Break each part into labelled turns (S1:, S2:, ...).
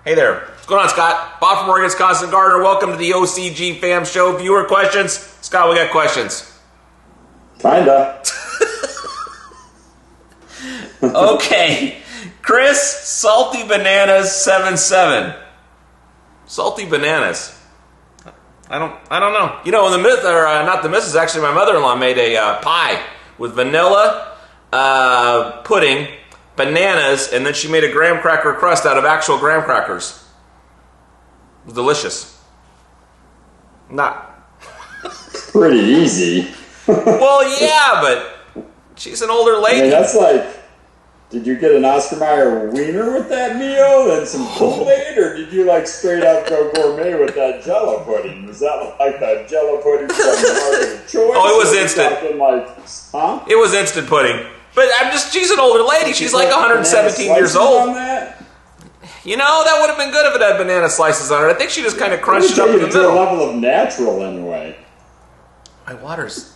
S1: Hey there. What's going on, Scott? Bob from Oregon's Constant Gardener. Welcome to the OCGFAM show. Viewer questions? Scott, we got questions.
S2: Kinda.
S1: Okay. Chris, Salty Bananas 77. Salty Bananas. I don't know. You know, not the missus, actually my mother-in-law made a pie with vanilla pudding, bananas, and then she made a graham cracker crust out of actual graham crackers. It was delicious. Not.
S2: Pretty easy.
S1: Well, yeah, but she's an older lady.
S2: I mean, that's like, did you get an Oscar Mayer wiener with that meal and some Kool-Aid, or did you like straight up go gourmet with that Jello pudding? Was that like that Jello pudding from the market of choice?
S1: Oh, it was instant.
S2: Huh?
S1: It was instant pudding. But she's an older lady. She's like 117 years old.
S2: On that?
S1: You know, that would have been good if it had banana slices on it. I think she just kind of crunched it up in the middle.
S2: To a level of natural, anyway.
S1: My water's...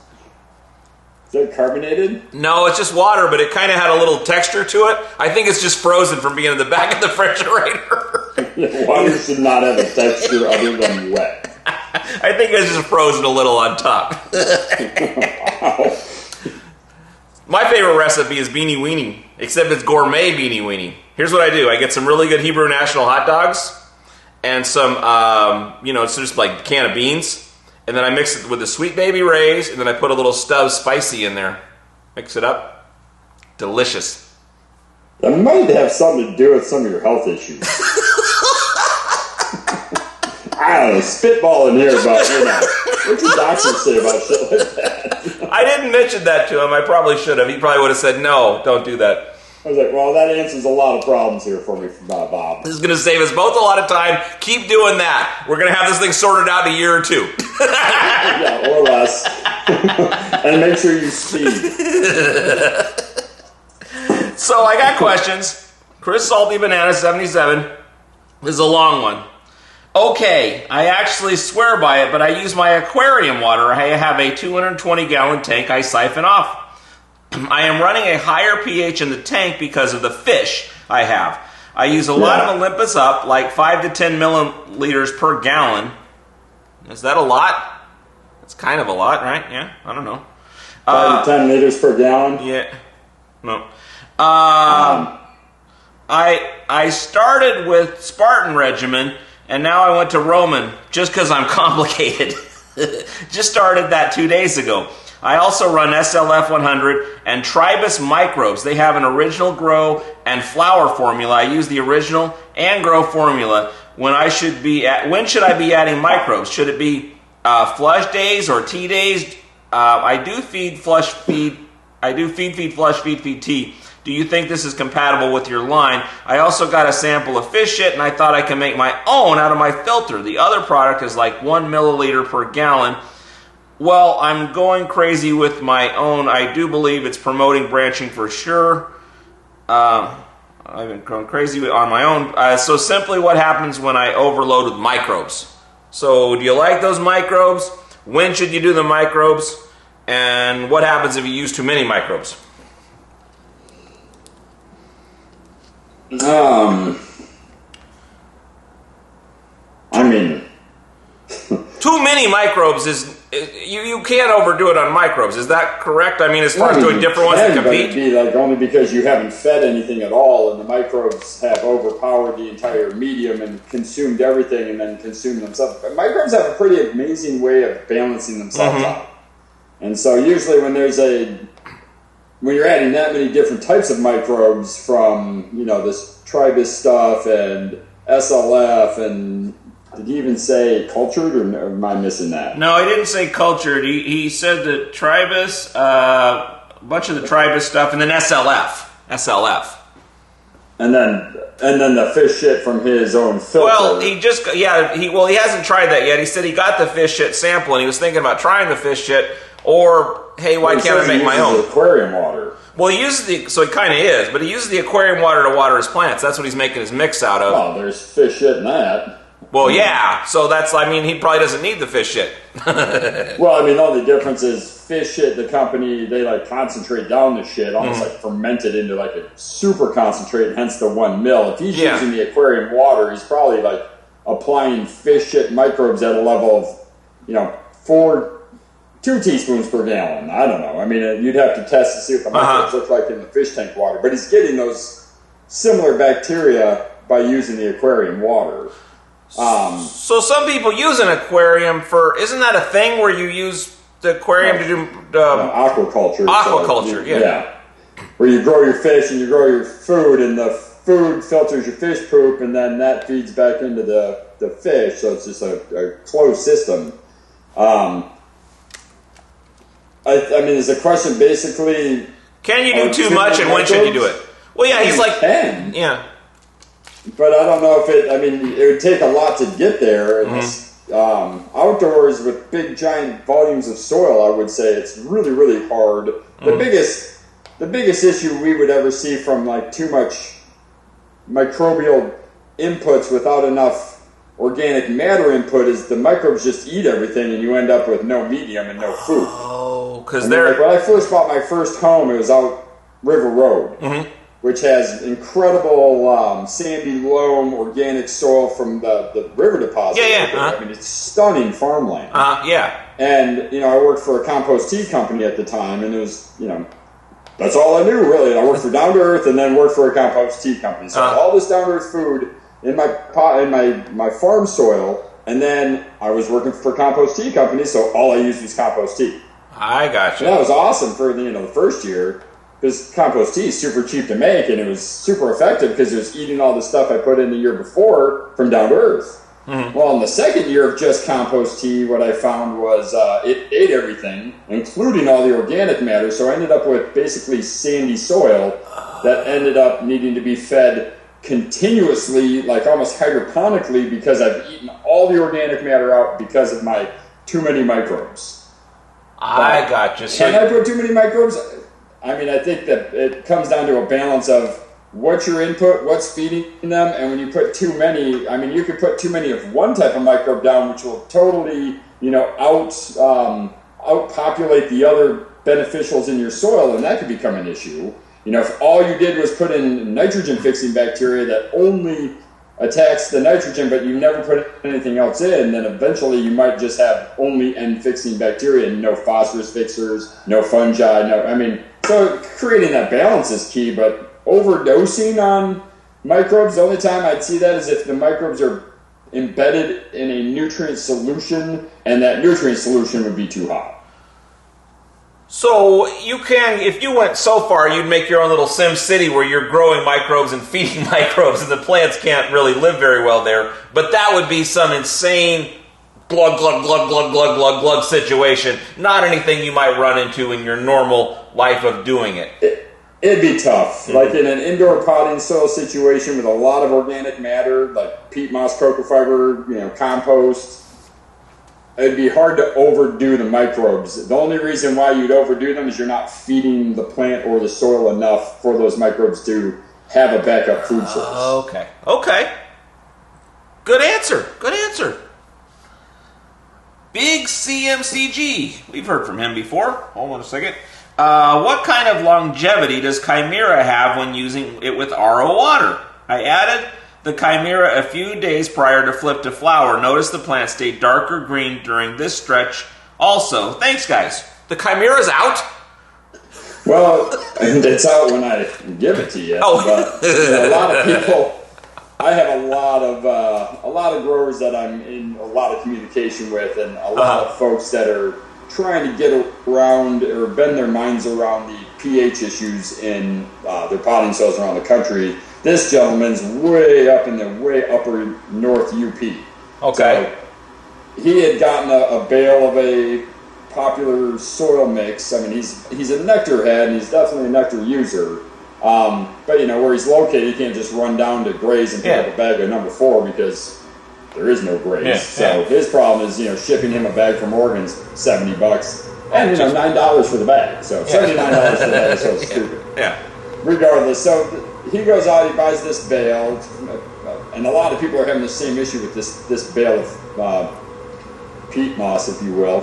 S2: Is it carbonated?
S1: No, it's just water, but it kind of had a little texture to it. I think it's just frozen from being in the back of the refrigerator.
S2: Water should not have a texture other than wet.
S1: I think it's just frozen a little on top.
S2: Wow.
S1: My favorite recipe is beanie weenie, except it's gourmet beanie weenie. Here's what I do. I get some really good Hebrew National hot dogs and some, it's just like a can of beans. And then I mix it with the Sweet Baby Ray's, and then I put a little Stubbs Spicy in there. Mix it up. Delicious.
S2: That might have something to do with some of your health issues. I don't know, spitballing here about, what your doctors say about shit like that?
S1: I didn't mention that to him. I probably should have. He probably would have said, no, don't do that.
S2: I was like, well, that answers a lot of problems here for me, Bob.
S1: This is going to save us both a lot of time. Keep doing that. We're going to have this thing sorted out in a year or two.
S2: Yeah, or less. And make sure you speed.
S1: So I got questions. Chris Salty Banana 77. This is a long one. Okay, I actually swear by it, but I use my aquarium water. I have a 220-gallon tank I siphon off. I am running a higher pH in the tank because of the fish I have. I use a lot of Olympus Up, like 5 to 10 milliliters per gallon. Is that a lot? It's kind of a lot, right? Yeah, I don't know.
S2: 5 to 10 liters per gallon?
S1: Yeah. No. I started with Spartan regimen, and now I went to Roman, just because I'm complicated. Just started that 2 days ago. I also run SLF 100 and Tribus microbes. They have an original grow and flower formula. I use the original and grow formula. When should I be adding microbes? Should it be flush days or tea days? I do feed flush feed. I do feed flush feed tea. Do you think this is compatible with your line? I also got a sample of fish shit, and I thought I can make my own out of my filter. The other product is like 1 milliliter per gallon. Well, I'm going crazy with my own. I do believe it's promoting branching for sure. I've been going crazy on my own. So simply what happens when I overload with microbes. So do you like those microbes? When should you do the microbes? And what happens if you use too many microbes?
S2: I mean...
S1: Too many microbes is... You can't overdo it on microbes. Is that correct? I mean, as far as doing different ones that compete?
S2: But it'd be like only because you haven't fed anything at all, and the microbes have overpowered the entire medium and consumed everything and then consumed themselves. But microbes have a pretty amazing way of balancing themselves out. And so usually when you're adding that many different types of microbes from, this Tribus stuff and SLF and... Did he even say cultured, or am I missing that?
S1: No, he didn't say cultured. He said the Tribus, a bunch of the Tribus stuff, and then SLF.
S2: And then the fish shit from his own filter.
S1: Well, he hasn't tried that yet. He said he got the fish shit sample, and he was thinking about trying the fish shit, or, hey, why can't I make my own?
S2: Aquarium water.
S1: Well, he uses so he kind of is, but he uses the aquarium water to water his plants. That's what he's making his mix out of.
S2: Well, there's fish shit in that.
S1: Well, yeah. So that's, I mean, he probably doesn't need the fish shit.
S2: Well, I mean, the only difference is fish shit, the company, they like concentrate down the shit, almost like ferment it into like a super concentrate, hence the 1 mil. If he's using the aquarium water, he's probably like applying fish shit microbes at a level of, 2 teaspoons per gallon. I don't know. I mean, you'd have to test to see what the microbes look like in the fish tank water. But he's getting those similar bacteria by using the aquarium water.
S1: So some people use an aquarium for, isn't that a thing where you use the aquarium to do
S2: aquaculture?
S1: Aquaculture,
S2: yeah. Where you grow your fish and you grow your food, and the food filters your fish poop, and then that feeds back into the fish. So it's just a closed system. I mean, is the question basically...
S1: Can you do too much, and when should you do it? Well, yeah, he's like...
S2: Can.
S1: Yeah.
S2: But I don't know if it would take a lot to get there. Outdoors with big, giant volumes of soil, I would say it's really, really hard. The biggest issue we would ever see from like too much microbial inputs without enough organic matter input is the microbes just eat everything, and you end up with no medium and no food.
S1: Oh, because
S2: like when I first bought my first home, it was out River Road, which has incredible sandy loam organic soil from the river deposit. I mean, it's stunning farmland. And I worked for a compost tea company at the time, and it was that's all I knew really. I worked for Down to Earth, and then worked for a compost tea company. So all this Down to Earth food in my pot, in my farm soil, and then I was working for a compost tea company, so all I used was compost tea.
S1: I gotcha.
S2: And that was awesome for the first year, because compost tea is super cheap to make, and it was super effective because it was eating all the stuff I put in the year before from Down to Earth. Well, in the second year of just compost tea, what I found was it ate everything, including all the organic matter, so I ended up with basically sandy soil that ended up needing to be fed continuously, like almost hydroponically, because I've eaten all the organic matter out because of my too many microbes.
S1: I gotcha.
S2: Can I put too many microbes? I mean, I think that it comes down to a balance of what's your input, what's feeding them, and when you put too many, I mean, you could put too many of one type of microbe down, which will totally, outpopulate the other beneficials in your soil, and that could become an issue. If all you did was put in nitrogen-fixing bacteria that only attacks the nitrogen, but you never put anything else in, then eventually you might just have only N-fixing bacteria and no phosphorus fixers, no fungi, so creating that balance is key, but overdosing on microbes, the only time I'd see that is if the microbes are embedded in a nutrient solution, and that nutrient solution would be too hot.
S1: So you can, if you went so far, you'd make your own little Sim City where you're growing microbes and feeding microbes, and the plants can't really live very well there. But that would be some insane glug, glug, glug, glug, glug, glug, glug situation. Not anything you might run into in your normal life of doing it.
S2: It'd be tough. Like in an indoor potting soil situation with a lot of organic matter, like peat moss, cocoa fiber, compost, it'd be hard to overdo the microbes. The only reason why you'd overdo them is you're not feeding the plant or the soil enough for those microbes to have a backup food source.
S1: Okay. Good answer. Big CMCG. We've heard from him before. Hold on a second. What kind of longevity does Chimera have when using it with RO water? I added the Chimera a few days prior to flip to flower. Notice the plant stayed darker green during this stretch. Also, thanks guys. The Chimera's out?
S2: Well, it's out when I give it to you. But a lot of people, I have a lot of growers that I'm in a lot of communication with, and a lot of folks that are trying to get around or bend their minds around the pH issues in their potting soils around the country. This gentleman's way up in the way upper north UP.
S1: Okay.
S2: So he had gotten a bale of a popular soil mix. I mean, he's a nectar head, and he's definitely a nectar user. But where he's located, he can't just run down to Graze and pick up a bag of number 4 because there is no Graze. So his problem is, shipping him a bag from Oregon's $70, and $9 for the bag. So $79 for the bag is so stupid.
S1: Yeah.
S2: Regardless, so he goes out, he buys this bale, and a lot of people are having the same issue with this bale of peat moss, if you will.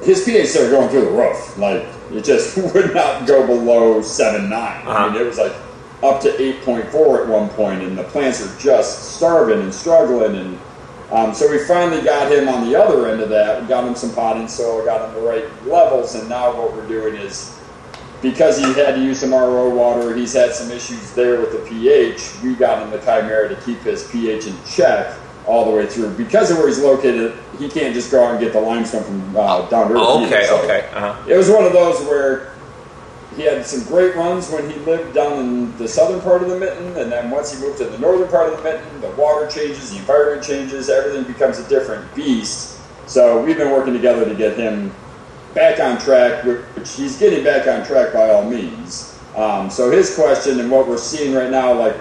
S2: His pH started going through the roof. Like, it just would not go below 7.9. I mean, it was like up to 8.4 at one point, and the plants are just starving and struggling. And so we finally got him on the other end of that. We got him some potting soil, got him the right levels, and now what we're doing is, because he had to use some RO water, he's had some issues there with the pH, we got him the Chimera to keep his pH in check all the way through. Because of where he's located, he can't just go out and get the limestone from down to earth.
S1: Okay,
S2: so
S1: okay.
S2: It was one of those where he had some great runs when he lived down in the southern part of the mitten, and then once he moved to the northern part of the mitten, the water changes, the environment changes, everything becomes a different beast. So we've been working together to get him back on track, which he's getting back on track by all means. So his question and what we're seeing right now, like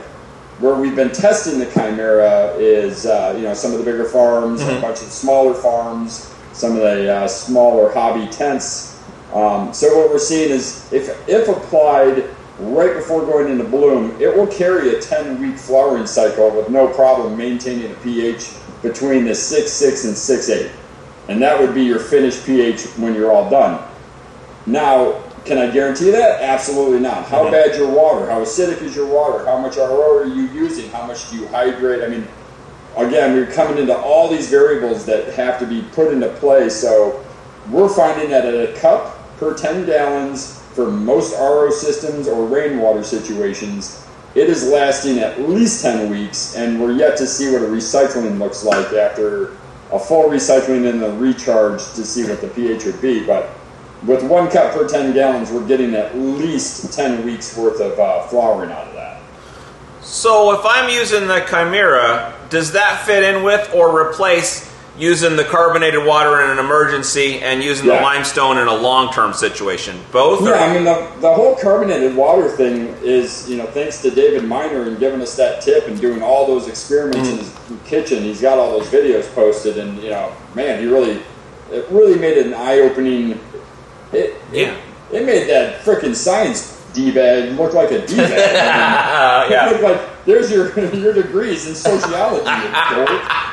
S2: where we've been testing the Chimera is, some of the bigger farms, a bunch of the smaller farms, some of the smaller hobby tents. So what we're seeing is if applied right before going into bloom, it will carry a 10-week flowering cycle with no problem maintaining a pH between the 6.6 and 6.8. And that would be your finished pH when you're all done. Now, can I guarantee that? Absolutely not. How bad your water? How acidic is your water? How much RO are you using? How much do you hydrate? I mean, again, we're coming into all these variables that have to be put into play. So we're finding that at a cup per 10 gallons for most RO systems or rainwater situations, it is lasting at least 10 weeks, and we're yet to see what a recycling looks like after a full recycling and a recharge to see what the pH would be. But with 1 cup per 10 gallons, we're getting at least 10 weeks worth of flowering out of that.
S1: So if I'm using the Chimera, does that fit in with or replace using the carbonated water in an emergency and using the limestone in a long-term situation? Both?
S2: Yeah, I mean, the whole carbonated water thing is, thanks to David Miner and giving us that tip and doing all those experiments in his kitchen. He's got all those videos posted, and, man, it really made it an eye-opening. It made that frickin' science D-bag look like a D-bag. It looked like, there's your degrees in sociology.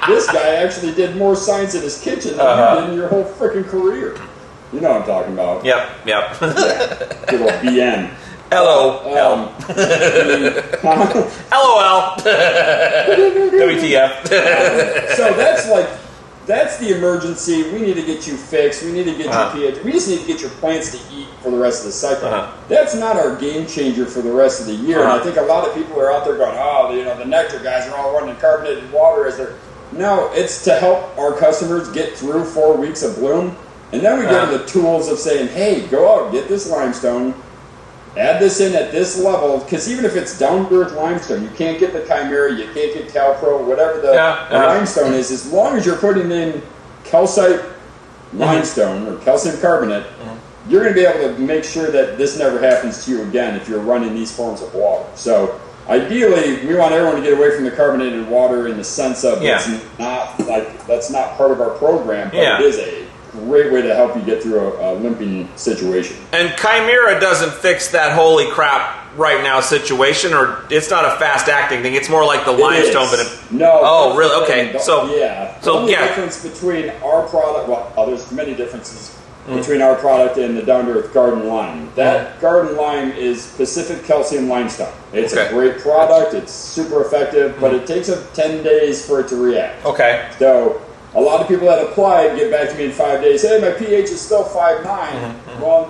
S2: This guy actually did more science in his kitchen than you did in your whole frickin' career. You know what I'm talking about.
S1: Yep.
S2: Yeah, good old BN.
S1: LOL. LOL. WTF.
S2: So that's the emergency. We need to get you fixed. We need to get your pH. We just need to get your plants to eat for the rest of the cycle. That's not our game changer for the rest of the year. And I think a lot of people are out there going, the nectar guys are all running carbonated water as their... No, it's to help our customers get through 4 weeks of bloom. And then we give them the tools of saying, hey, go out, get this limestone, add this in at this level, because even if it's down-to-earth limestone, you can't get the Chimera, you can't get Calpro, whatever the limestone is, as long as you're putting in calcite limestone or calcium carbonate, you're going to be able to make sure that this never happens to you again if you're running these forms of water. So ideally, we want everyone to get away from the carbonated water in the sense of that's not part of our program, but it is a great way to help you get through a limping situation.
S1: And Chimera doesn't fix that holy crap right now situation, or it's not a fast acting thing. It's more like the limestone, but
S2: no.
S1: Oh, really? Okay.
S2: The only difference between our product, there's many differences between our product and the down to earth garden lime. That garden lime is Pacific calcium limestone. It's a great product. It's super effective, but it takes 10 days for it to react.
S1: Okay.
S2: So a lot of people that applied get back to me in 5 days. Hey, my pH is still 5.9. Well,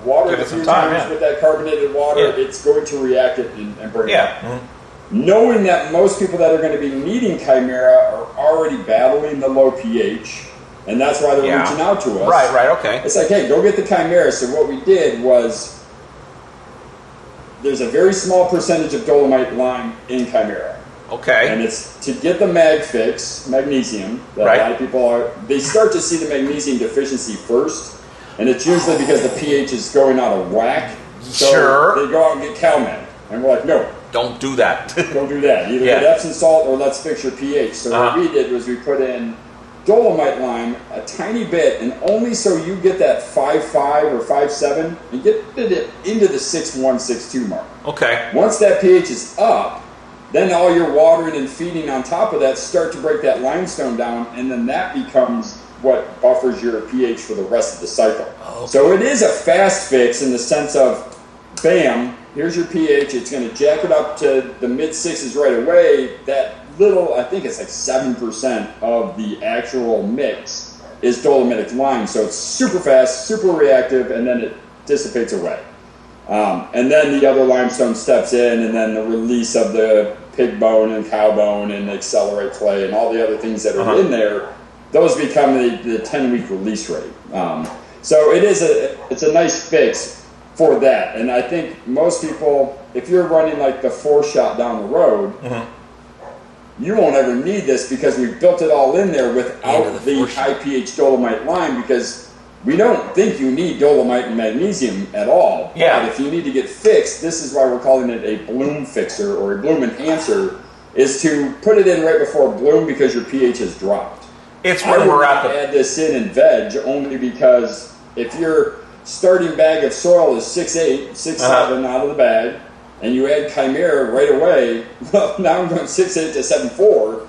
S2: water a few times with that carbonated water, it's going to react it and bring it up. Knowing that most people that are going to be needing Chimera are already battling the low pH, and that's why they're reaching out to us.
S1: Right, okay.
S2: It's like, hey, go get the Chimera. So what we did was, there's a very small percentage of Dolomite lime in Chimera.
S1: Okay.
S2: And it's to get the magnesium, that a lot of people they start to see the magnesium deficiency first, and it's usually because the pH is going out of whack. So they go out and get CalMag. And we're like, no.
S1: Don't do that.
S2: Don't do that. Either get Epsom salt or let's fix your pH. So what we did was we put in Dolomite lime a tiny bit, and only so you get that 5.5 or 5.7 and get it into the 6.1, 6.2 mark.
S1: Okay.
S2: Once that pH is up, then all your watering and feeding on top of that start to break that limestone down, and then that becomes what buffers your pH for the rest of the cycle. Okay. So it is a fast fix in the sense of, bam, here's your pH. It's going to jack it up to the mid-6s right away. That little, I think it's like 7% of the actual mix is dolomitic lime. So it's super fast, super reactive, and then it dissipates away. And then the other limestone steps in, and then the release of the pig bone and cow bone and accelerate clay and all the other things that are in there, those become the 10-week release rate. So it's a nice fix for that. And I think most people, if you're running like the 4-shot down the road, you won't ever need this because we've built it all in there without the high pH dolomite lime, because we don't think you need dolomite and magnesium at all.
S1: Yeah.
S2: But if you need to get fixed, this is why we're calling it a bloom fixer or a bloom enhancer, is to put it in right before bloom because your pH has dropped.
S1: It's when we're at the...
S2: add this in veg only because if your starting bag of soil is 6.8, 6.7 out of the bag, and you add Chimera right away, well, now I'm going 6.8 to 7.4,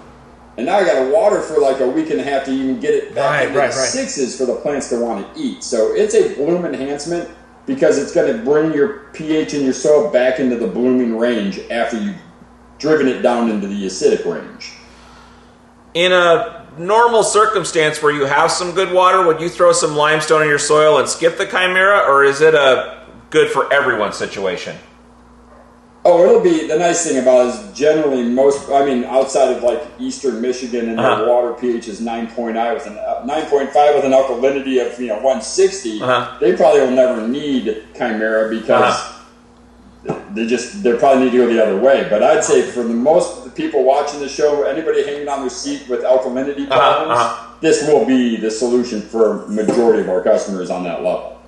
S2: and now I got to water for like a week and a half to even get it back into the 6s for the plants to want to eat. So it's a bloom enhancement because it's going to bring your pH in your soil back into the blooming range after you've driven it down into the acidic range.
S1: In a normal circumstance where you have some good water, would you throw some limestone in your soil and skip the Chimera, or is it a good for everyone situation?
S2: Oh, it'll be, the nice thing about it is generally outside of like eastern Michigan and their water pH is 9.5 with an alkalinity of 160, they probably will never need Chimera because they probably need to go the other way. But I'd say for the most of the people watching the show, anybody hanging on their seat with alkalinity problems, this will be the solution for majority of our customers on that level.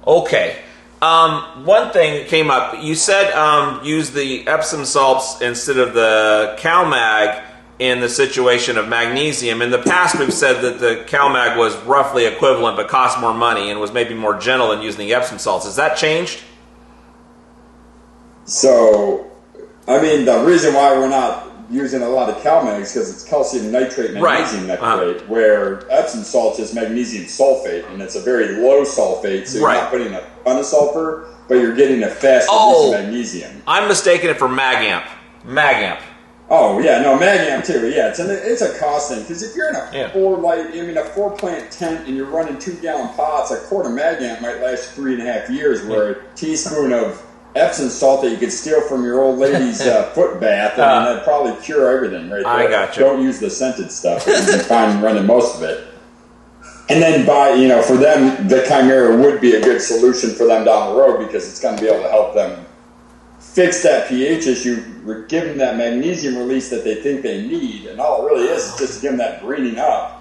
S1: Okay. One thing that came up, you said use the Epsom salts instead of the CalMag in the situation of magnesium. In the past, we've said that the CalMag was roughly equivalent but cost more money and was maybe more gentle than using the Epsom salts. Has that changed?
S2: So, the reason why we're not using a lot of CalMag is because it's calcium nitrate, magnesium nitrate, where Epsom salt is magnesium sulfate, and it's a very low sulfate, so you're not putting a ton of sulfur, but you're getting a fast release of magnesium.
S1: I'm mistaking it for Magamp.
S2: Oh, yeah, no, Magnesium too. Yeah, it's a cost thing, because if you're in a 4-plant tent and you're running 2-gallon pots, a quart of Magnesium might last 3.5 years, where a teaspoon of Epsom salt that you could steal from your old lady's foot bath, and that'd probably cure everything right there.
S1: I got you.
S2: Don't use the scented stuff. You'd be fine running most of it. And then for them, the Chimera would be a good solution for them down the road because it's going to be able to help them fix that pH issue, give them that magnesium release that they think they need, and all it really is just to give them that greening up.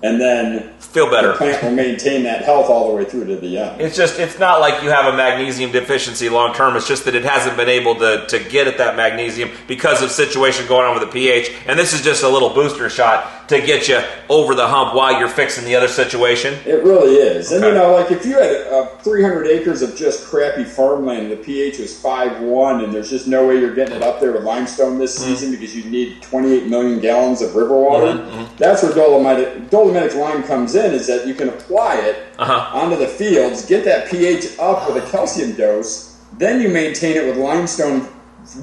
S2: And then
S1: feel better.
S2: The plant will maintain that health all the way through to the end.
S1: It's not like you have a magnesium deficiency long term. It's just that it hasn't been able to get at that magnesium because of situation going on with the pH. And this is just a little booster shot to get you over the hump while you're fixing the other situation.
S2: It really is. And if you had 300 acres of just crappy farmland, the pH was 5.1, and there's just no way you're getting it up there with limestone this season because you need 28 million gallons of river water. That's where dolomitic lime comes in, is that you can apply it onto the fields, get that pH up with a calcium dose, then you maintain it with limestone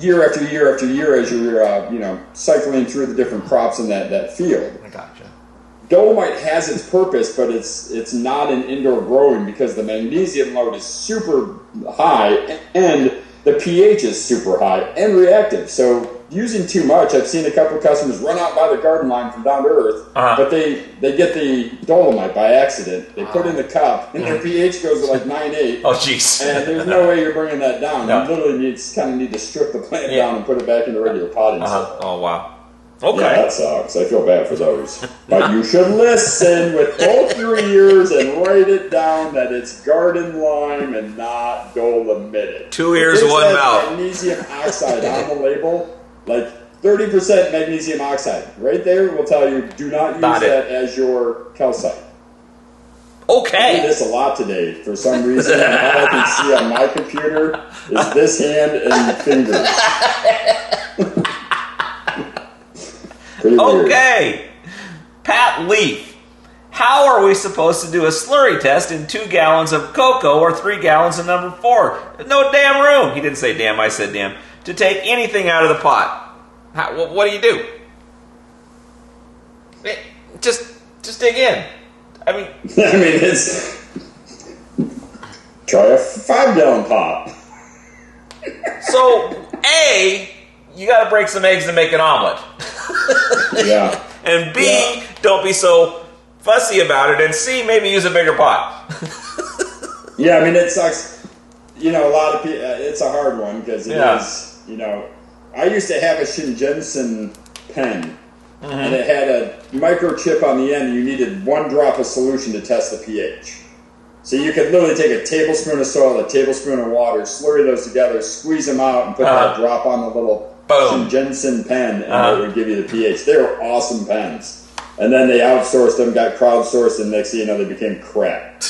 S2: year after year after year as you're cycling through the different crops in that field.
S1: I gotcha.
S2: Dolomite has its purpose, but it's not in indoor growing because the magnesium load is super high and the pH is super high and reactive. So using too much, I've seen a couple of customers run out by the garden line from down to earth, but they get the dolomite by accident. They put in the cup, and their pH goes to like 9.8.
S1: Oh, jeez.
S2: And there's no way you're bringing that down. No. You literally need to strip the plant down and put it back into regular potting.
S1: Oh, wow. Okay.
S2: Yeah, that sucks. I feel bad for those. But you should listen with both your ears and write it down that it's garden lime and not dolomitic.
S1: 2 ears, 1 mouth.
S2: Magnesium oxide on the label. Like 30% magnesium oxide. Right there will tell you, do not use that as your calcite.
S1: Okay.
S2: I do this a lot today for some reason. And all I can see on my computer is this hand and fingers. Pretty weird.
S1: Okay. Pat Leaf. How are we supposed to do a slurry test in 2 gallons of cocoa or 3 gallons of number 4? There's no damn room. He didn't say damn, I said damn. To take anything out of the pot. What do you do? Just dig in. I mean,
S2: it's... Try a 5-gallon pot.
S1: So, A, you got to break some eggs to make an omelet.
S2: Yeah.
S1: And B, don't be so fussy about it. And C, maybe use a bigger pot.
S2: Yeah, I mean, it sucks. A lot of people, it's a hard one because it is, I used to have a Shinjensen pen. Mm-hmm. And it had a microchip on the end. You needed 1 drop of solution to test the pH. So you could literally take a tablespoon of soil, a tablespoon of water, slurry those together, squeeze them out, and put that drop on the little Shinjensen pen, and it would give you the pH. They were awesome pens. And then they outsourced them, got crowdsourced, and next thing you know, they became crap.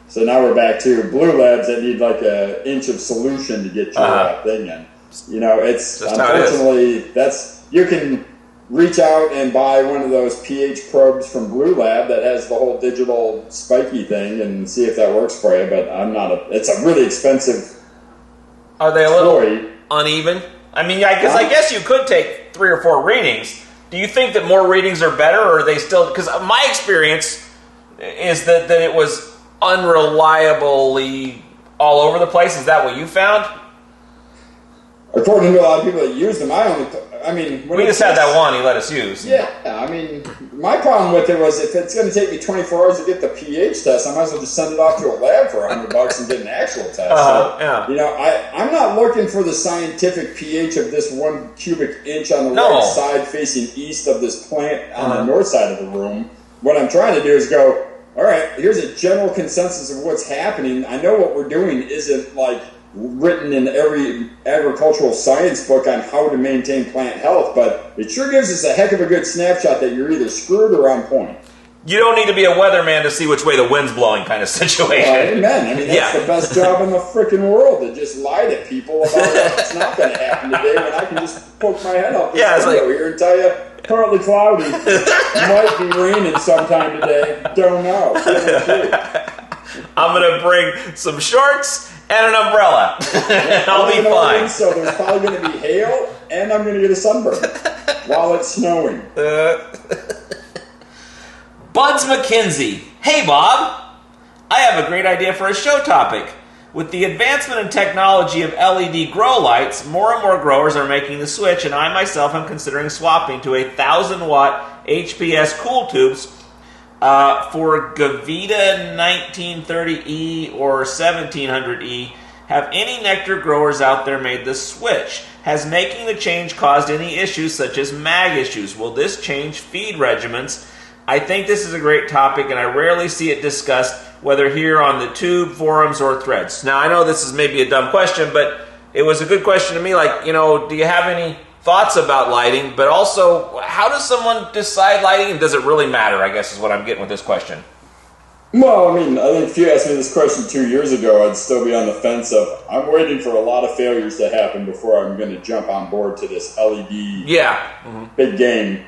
S2: So now we're back to Blue Labs that need like an inch of solution to get your thing in. It's
S1: just
S2: unfortunately, you can reach out and buy one of those pH probes from Blue Lab that has the whole digital spiky thing and see if that works for you, but it's a really expensive
S1: Are they a little uneven? I mean, I guess you could take 3 or 4 readings. Do you think that more readings are better, or are they still... Because my experience is that it was unreliably all over the place. Is that what you found?
S2: According to a lot of people that use them, we
S1: just had that one he let us use.
S2: Yeah, my problem with it was if it's going to take me 24 hours to get the pH test, I might as well just send it off to a lab for $100 and get an actual test. I'm not looking for the scientific pH of this 1 cubic inch on the right side facing east of this plant on the north side of the room. What I'm trying to do is go, all right, here's a general consensus of what's happening. I know what we're doing isn't like written in every agricultural science book on how to maintain plant health, but it sure gives us a heck of a good snapshot that you're either screwed or on point.
S1: You don't need to be a weatherman to see which way the wind's blowing kind of situation.
S2: Amen. That's the best job in the freaking world, to just lie to people about what's not going to happen today when I can just poke my head up this window here and tell you, partly cloudy, might be raining sometime today, don't know.
S1: I'm going to bring some shorts and an umbrella. I'll be fine.
S2: So there's probably going to be hail, and I'm going to get a sunburn while it's snowing.
S1: Buds McKinsey. Hey, Bob. I have a great idea for a show topic. With the advancement in technology of LED grow lights, more and more growers are making the switch, and I myself am considering swapping to 1,000-watt HPS cool tubes for Gavita 1930E or 1700E. Have any nectar growers out there made the switch? Has making the change caused any issues such as mag issues? Will this change feed regimens? I think this is a great topic, and I rarely see it discussed, whether here on the tube, forums, or threads. Now, I know this is maybe a dumb question, but it was a good question to me. Like, do you have any thoughts about lighting? But also, how does someone decide lighting, and does it really matter, I guess is what I'm getting with this question.
S2: Well, I think if you asked me this question 2 years ago, I'd still be on the fence of, I'm waiting for a lot of failures to happen before I'm going to jump on board to this LED big game.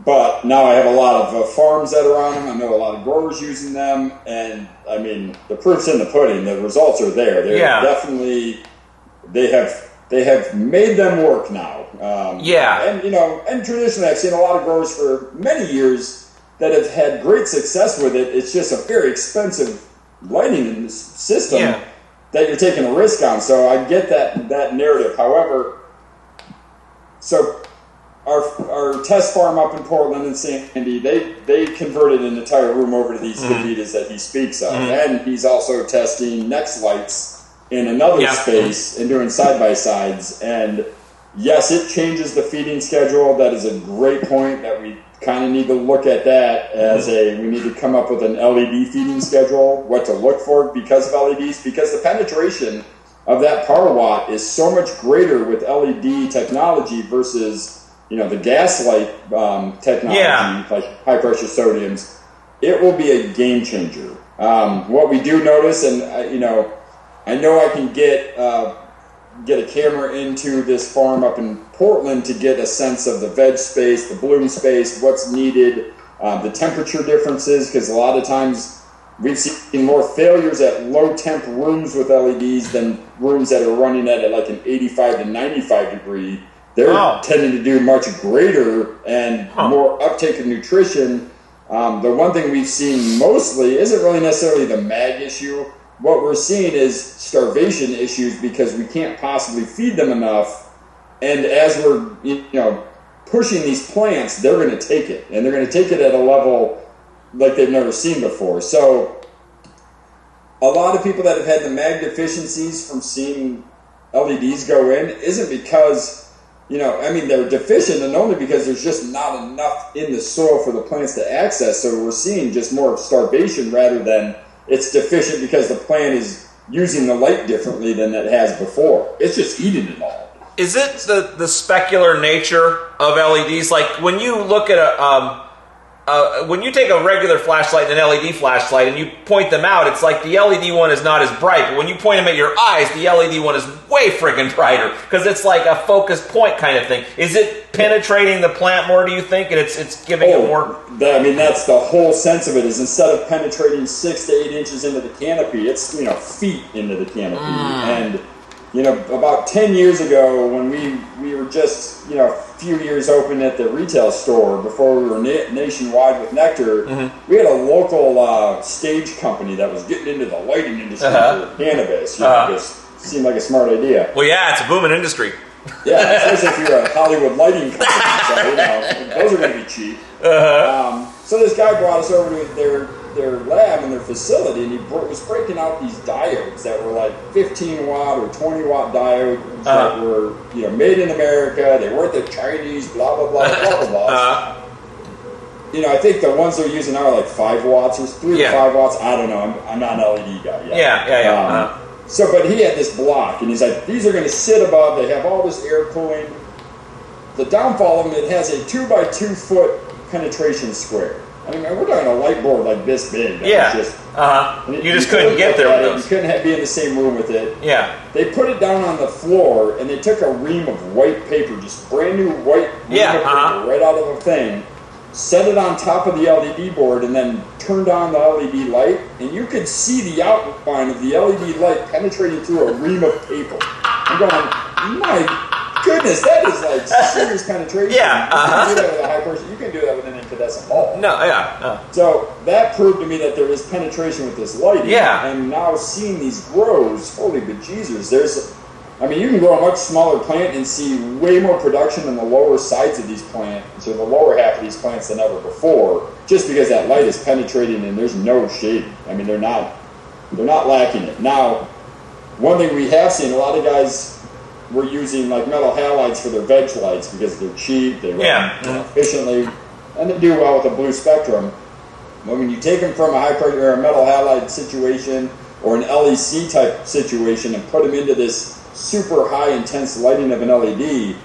S2: But now I have a lot of farms that are on them. I know a lot of growers using them. And, the proof's in the pudding. The results are there. They're definitely, they have made them work now. And traditionally I've seen a lot of growers for many years that have had great success with it. It's just a very expensive lighting system that you're taking a risk on. So I get that narrative. However, Our test farm up in Portland and Sandy, they converted an entire room over to these Gavitas that he speaks of. And he's also testing Next Lights in another space and doing side-by-sides. And yes, it changes the feeding schedule. That is a great point that we kind of need to look at that as we need to come up with an LED feeding schedule, what to look for because of LEDs, because the penetration of that power watt is so much greater with LED technology versus the gas light technology, like high-pressure sodiums. It will be a game changer. What we do notice, and I know I can get get a camera into this farm up in Portland to get a sense of the veg space, the bloom space, what's needed, the temperature differences, because a lot of times we've seen more failures at low temp rooms with LEDs than rooms that are running at like an 85 to 95 degree. They're tending to do much greater and more uptake of nutrition. The one thing we've seen mostly isn't really necessarily the mag issue. What we're seeing is starvation issues because we can't possibly feed them enough. And as we're pushing these plants, they're going to take it. And they're going to take it at a level like they've never seen before. So a lot of people that have had the mag deficiencies from seeing LEDs go in isn't because, they're deficient, and only because there's just not enough in the soil for the plants to access. So we're seeing just more of starvation rather than it's deficient because the plant is using the light differently than it has before. It's just eating it all.
S1: Is it the specular nature of LEDs? Like when you look at when you take a regular flashlight and an LED flashlight and you point them out, it's like the LED one is not as bright. But when you point them at your eyes, the LED one is way friggin' brighter because it's like a focus point kind of thing. Is it penetrating the plant more, do you think? And it's giving it more?
S2: That's the whole sense of it, is instead of penetrating 6 to 8 inches into the canopy, it's, feet into the canopy. And, about 10 years ago when we were just, a few years open at the retail store before we were nationwide with Nectar, we had a local stage company that was getting into the lighting industry for cannabis. Just seemed like a smart idea.
S1: Well, yeah, it's a booming industry.
S2: Yeah, especially if you're a Hollywood lighting company, so those are going to be cheap. So this guy brought us over to their lab and their facility, and he was breaking out these diodes that were like 15 watt or 20 watt diodes that were made in America. They weren't the Chinese, blah blah blah blah blah blah. I think the ones they're using are like 5 watts or 3 to 5 watts. I don't know. I'm not an LED guy yet.
S1: Yeah.
S2: So, but he had this block, and he's like, these are going to sit above. They have all this air cooling. The downfall of them, it has a 2 by 2 foot penetration square. I mean, we're talking a light board like this big.
S1: You just couldn't get there with those.
S2: You couldn't be in the same room with it.
S1: Yeah.
S2: They put it down on the floor, and they took a ream of white paper, just brand new white ream of paper right out of the thing, set it on top of the LED board, and then turned on the LED light, and you could see the outline of the LED light penetrating through a ream of paper. I'm going, my goodness, that is like serious penetration.
S1: Yeah.
S2: You can do that with a high pressure. You can do that with an incandescent bulb.
S1: No.
S2: So that proved to me that there is penetration with this lighting.
S1: Yeah.
S2: And now seeing these grows, holy bejesus, you can grow a much smaller plant and see way more production in the lower sides of these plants, or the lower half of these plants than ever before, just because that light is penetrating and there's no shade. I mean, they're not lacking it. Now, one thing we have seen, a lot of guys were using like metal halides for their veg lights because they're cheap, they run efficiently, and they do well with a blue spectrum. But when you take them from a high pressure or a metal halide situation or an LEC type situation and put them into this super high intense lighting of an LED,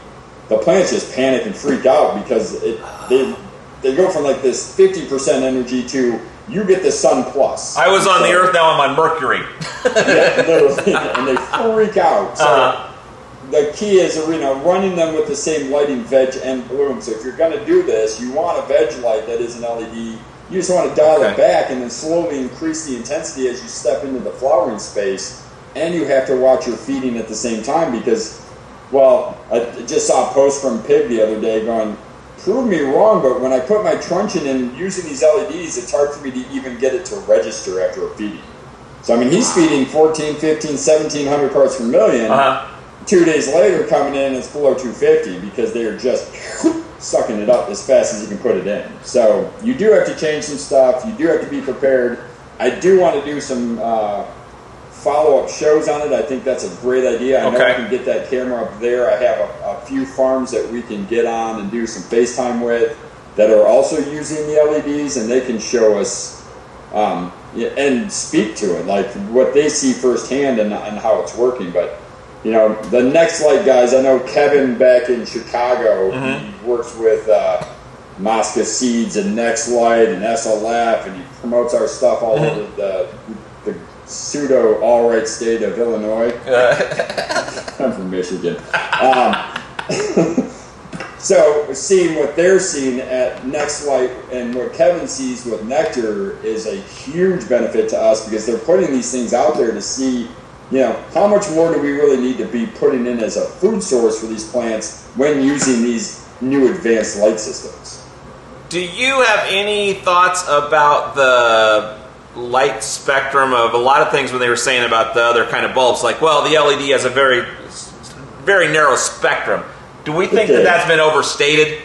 S2: the plants just panic and freak out because they go from like this 50% energy to you get the sun plus.
S1: I was on the Earth, now I'm on Mercury.
S2: Literally, and they freak out. So the key is running them with the same lighting, veg and bloom. So if you're going to do this, you want a veg light that is an LED. You just want to dial it back and then slowly increase the intensity as you step into the flowering space. And you have to watch your feeding at the same time because, I just saw a post from Pig the other day going, prove me wrong, but when I put my truncheon in using these LEDs, it's hard for me to even get it to register after a feeding. So, he's feeding 14, 15, 1,700 parts per million. 2 days later, coming in, it's below 250 because they are just sucking it up as fast as you can put it in. So, you do have to change some stuff. You do have to be prepared. I do want to do some follow-up shows on it. I think that's a great idea. I know we can get that camera up there. I have a few farms that we can get on and do some FaceTime with that are also using the LEDs, and they can show us and speak to it, like what they see firsthand and how it's working. But the Next Light guys, I know Kevin back in Chicago, he works with Mosca Seeds and Next Light and SLF, and he promotes our stuff all over the pseudo all-right state of Illinois. I'm from Michigan. So seeing what they're seeing at Next Light and what Kevin sees with Nectar is a huge benefit to us because they're putting these things out there to see, how much more do we really need to be putting in as a food source for these plants when using these new advanced light systems.
S1: Do you have any thoughts about the light spectrum of a lot of things when they were saying about the other kind of bulbs? Like, well, the LED has a very, very narrow spectrum. Do we think that that's been overstated?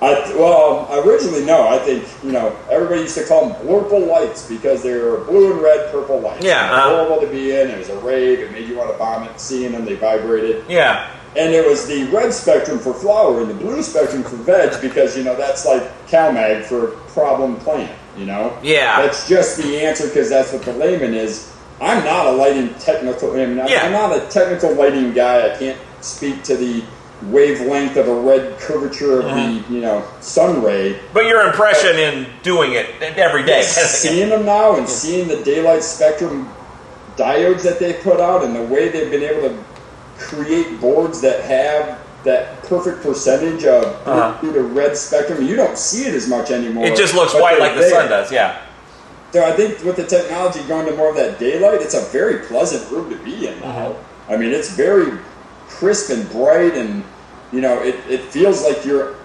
S2: Originally, no. I think, everybody used to call them blurple lights because they were blue and red, purple lights.
S1: Yeah.
S2: Horrible to be in. It was a rave. It made you want to vomit. Seeing them, they vibrated.
S1: Yeah.
S2: And it was the red spectrum for flower and the blue spectrum for veg because, that's like CalMag for problem plant,
S1: Yeah.
S2: That's just the answer because that's what the layman is. I'm not a lighting technical, I'm not a technical lighting guy. I can't speak to the wavelength of a red curvature of the sun ray,
S1: but your impression in doing it every day,
S2: seeing them now and seeing the daylight spectrum diodes that they put out and the way they've been able to create boards that have that perfect percentage of blue to red spectrum, you don't see it as much anymore.
S1: It just looks white like the sun does.
S2: So I think with the technology going to more of that daylight, it's a very pleasant room to be in now. I mean, it's very crisp and bright, and it feels like you're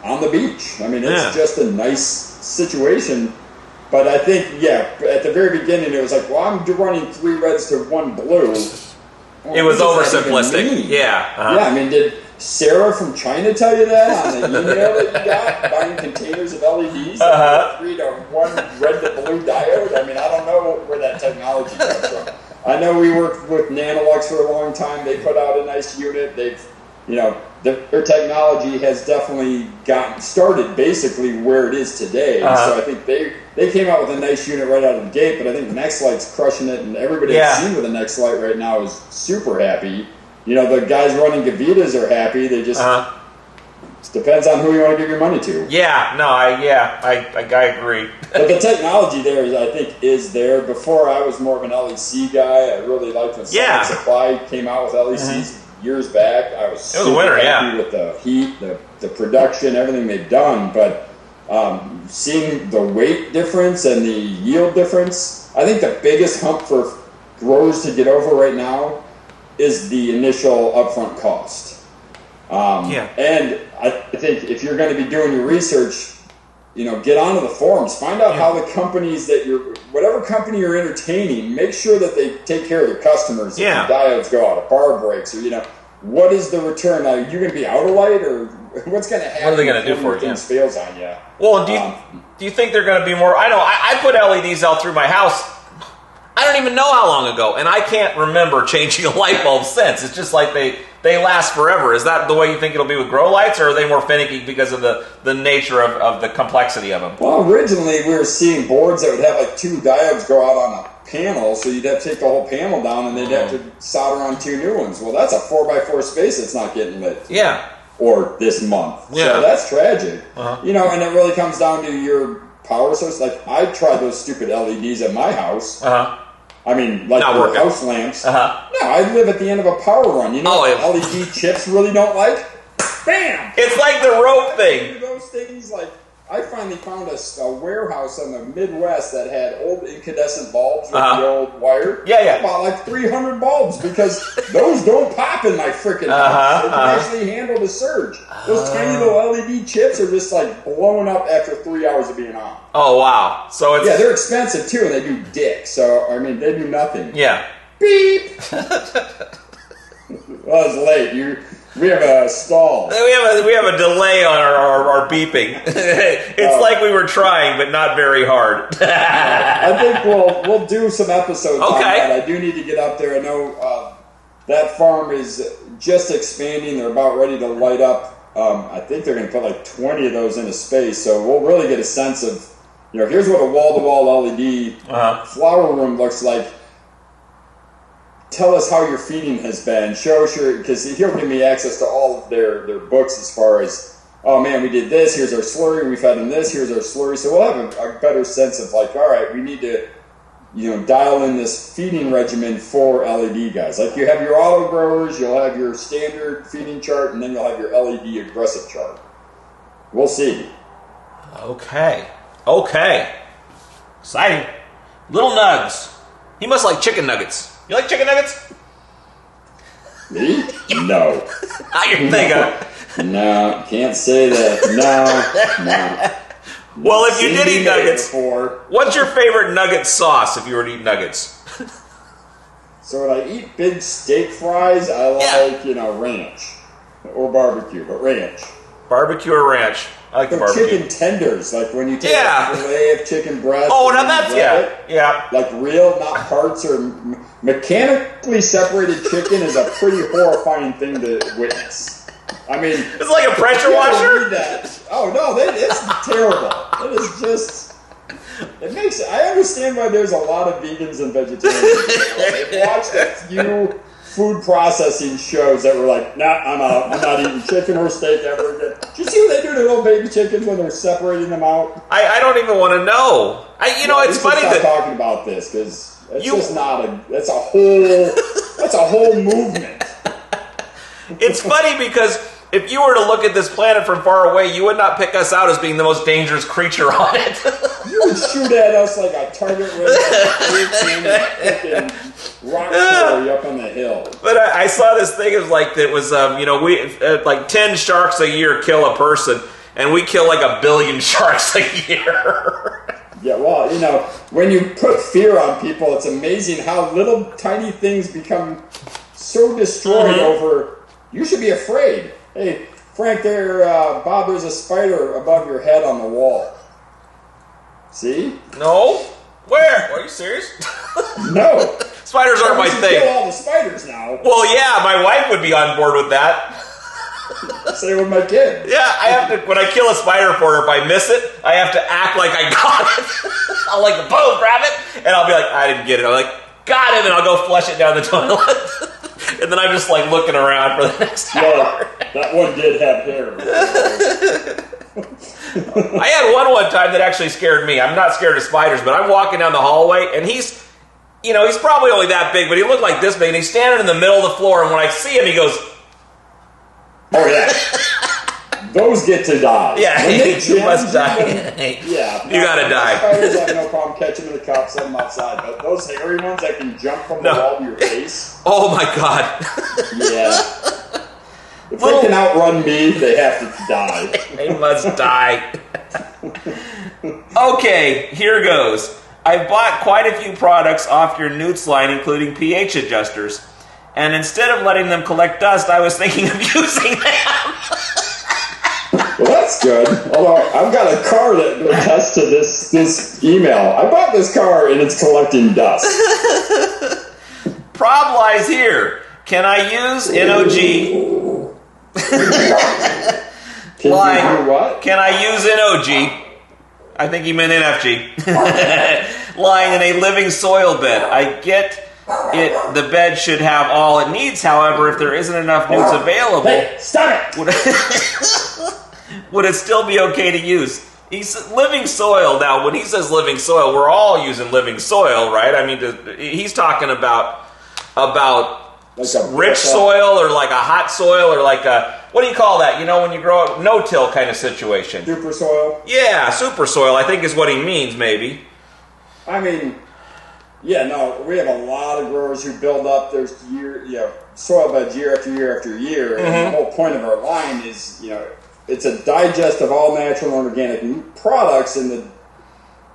S2: on the beach. I mean, it's just a nice situation. But I think, at the very beginning, it was like, well, I'm running 3 reds to 1 blue. Well,
S1: it was oversimplistic. Yeah.
S2: Yeah, I mean, did Sarah from China tell you that on the email that you got, buying containers of LEDs, 3 to 1 red to blue diode? I mean, I don't know where that technology comes from. I know we worked with Nanolux for a long time. They put out a nice unit. They've, their technology has definitely gotten started basically where it is today. So I think they came out with a nice unit right out of the gate, but I think Next Light's crushing it, and everybody I've seen with the Next Light right now is super happy. The guys running Gavitas are happy. They just it depends on who you want to give your money to.
S1: I agree.
S2: But the technology there, I think, is there. Before, I was more of an LEC guy. I really liked when Sonic Supply came out with LECs years back. I was super happy with the heat, the production, everything they've done. But seeing the weight difference and the yield difference, I think the biggest hump for growers to get over right now is the initial upfront cost. And I think if you're going to be doing your research, get onto the forums, find out how the companies that whatever company you're entertaining, make sure that they take care of their customers. If the diodes go out, a bar breaks, or what is the return? Are you going to be out of light, or what's going to happen?
S1: What are they going to do for you?
S2: Things fails on you.
S1: Well, do you think they're going to be more? I know I put LEDs out through my house. I don't even know how long ago, and I can't remember changing a light bulb since. It's just like they last forever. Is that the way you think it'll be with grow lights, or are they more finicky because of the nature of the complexity of them? Well,
S2: originally we were seeing boards that would have like 2 diodes go out on a panel, so you'd have to take the whole panel down, and they'd have to solder on 2 new ones. Well, that's a 4x4 space that's not getting lit.
S1: Yeah.
S2: Or this month. Yeah. So that's tragic. And it really comes down to your power source. Like, I tried those stupid LEDs at my house. I mean, like the house lamps. No, I live at the end of a power run. LED chips really don't like? Bam!
S1: It's like the rope thing.
S2: Those things, like, I finally found a warehouse in the Midwest that had old incandescent bulbs with the old wire. I bought like 300 bulbs because those don't pop in my freaking house. They can actually handle the surge. Those tiny little LED chips are just like blowing up after 3 hours of being on.
S1: Oh, wow. So it's...
S2: they're expensive too, and they do dick. So, I mean, they do nothing.
S1: Yeah.
S2: Beep! Well, it's late. We have a stall.
S1: We have a delay on our beeping. It's like we were trying, but not very hard.
S2: I think we'll do some episodes on that. I do need to get up there. I know that farm is just expanding. They're about ready to light up. I think they're going to put like 20 of those into space. So we'll really get a sense of, here's what a wall-to-wall LED flower room looks like. Tell us how your feeding has been. Show us because he'll give me access to all of their books as far as, oh man, we did this, here's our slurry, we fed them this, here's our slurry. So we'll have a better sense of like, all right, we need to, dial in this feeding regimen for LED guys. Like you have your auto growers, you'll have your standard feeding chart, and then you'll have your LED aggressive chart. We'll see.
S1: Okay. Exciting. Little Nugs. He must like chicken nuggets. You like chicken nuggets?
S2: Me? No.
S1: How you think
S2: No, can't say that. No.
S1: Well, if you did eat nuggets, what's your favorite nugget sauce if you were to eat nuggets?
S2: So when I eat big steak fries, I like, ranch. Or barbecue, but ranch.
S1: Barbecue or ranch? I like the barbecue.
S2: Chicken tenders, like when you take a fillet of chicken breast.
S1: Oh, now that's, yeah.
S2: Like real, not parts or mechanically separated chicken is a pretty horrifying thing to witness. I mean,
S1: it's like a pressure washer.
S2: Oh no, it's terrible. It is just. It makes. I understand why there's a lot of vegans and vegetarians. I've watched a few food processing shows that were like, nah, I'm out. I'm not eating chicken or steak ever again. Did you see what they do to little baby chickens when they're separating them out?
S1: I don't even want to know. It's funny that
S2: talking about this because it's just not a. That's a whole movement.
S1: It's funny because if you were to look at this planet from far away, you would not pick us out as being the most dangerous creature on it.
S2: You would shoot at us like a target rock quarry up on the hill.
S1: But I saw this thing. It was like we like 10 sharks a year kill a person, and we kill like 1 billion sharks a year.
S2: Yeah, well, when you put fear on people, it's amazing how little tiny things become so destroyed over. You should be afraid. Hey, Frank, Bob, there's a spider above your head on the wall. See?
S1: No. Where? Are you serious?
S2: No.
S1: Spiders aren't my thing.
S2: Kill all the spiders now.
S1: Well, yeah, my wife would be on board with that.
S2: Same with my kid.
S1: Yeah, I have to. When I kill a spider for her, if I miss it, I have to act like I got it. I'll boom, grab it, and I'll be like, I didn't get it. I'm like, got him, and I'll go flush it down the toilet. And then I'm just looking around for the next hour.
S2: That one did have hair.
S1: I had one time that actually scared me. I'm not scared of spiders, but I'm walking down the hallway, and he's probably only that big, but he looked like this big, and he's standing in the middle of the floor, and when I see him, he goes,
S2: oh, yeah. Those get to die.
S1: Yeah, you must die.
S2: Yeah.
S1: You gotta die.
S2: Spiders, I have no problem catching them in the cup, set them outside, but those hairy ones that can jump from the wall to your face.
S1: Oh, my God.
S2: Yeah. If they can outrun me, they have to die.
S1: They must die. Okay, here goes. I bought quite a few products off your Newts line, including pH adjusters. And instead of letting them collect dust, I was thinking of using them.
S2: Well, that's good. Although I've got a car that attests to this email. I bought this car and it's collecting dust.
S1: Prob lies here. Can I use NOG?
S2: Can you do what?
S1: Can I use NOG? I think he meant NFG. Lying in a living soil bed. I get it. The bed should have all it needs. However, if there isn't enough newts available,
S2: hey, stop
S1: it. Would it still be okay to use? He's living soil. Now, when he says living soil, we're all using living soil, right? I mean, he's talking about rich soil or like a hot soil or like a, what do you call that? When you grow up, no-till kind of situation.
S2: Super soil?
S1: Yeah, super soil, I think is what he means, maybe.
S2: I mean, yeah, no, we have a lot of growers who build up their soil beds year after year after year. Mm-hmm. And the whole point of our line is, it's a digest of all natural and organic products, and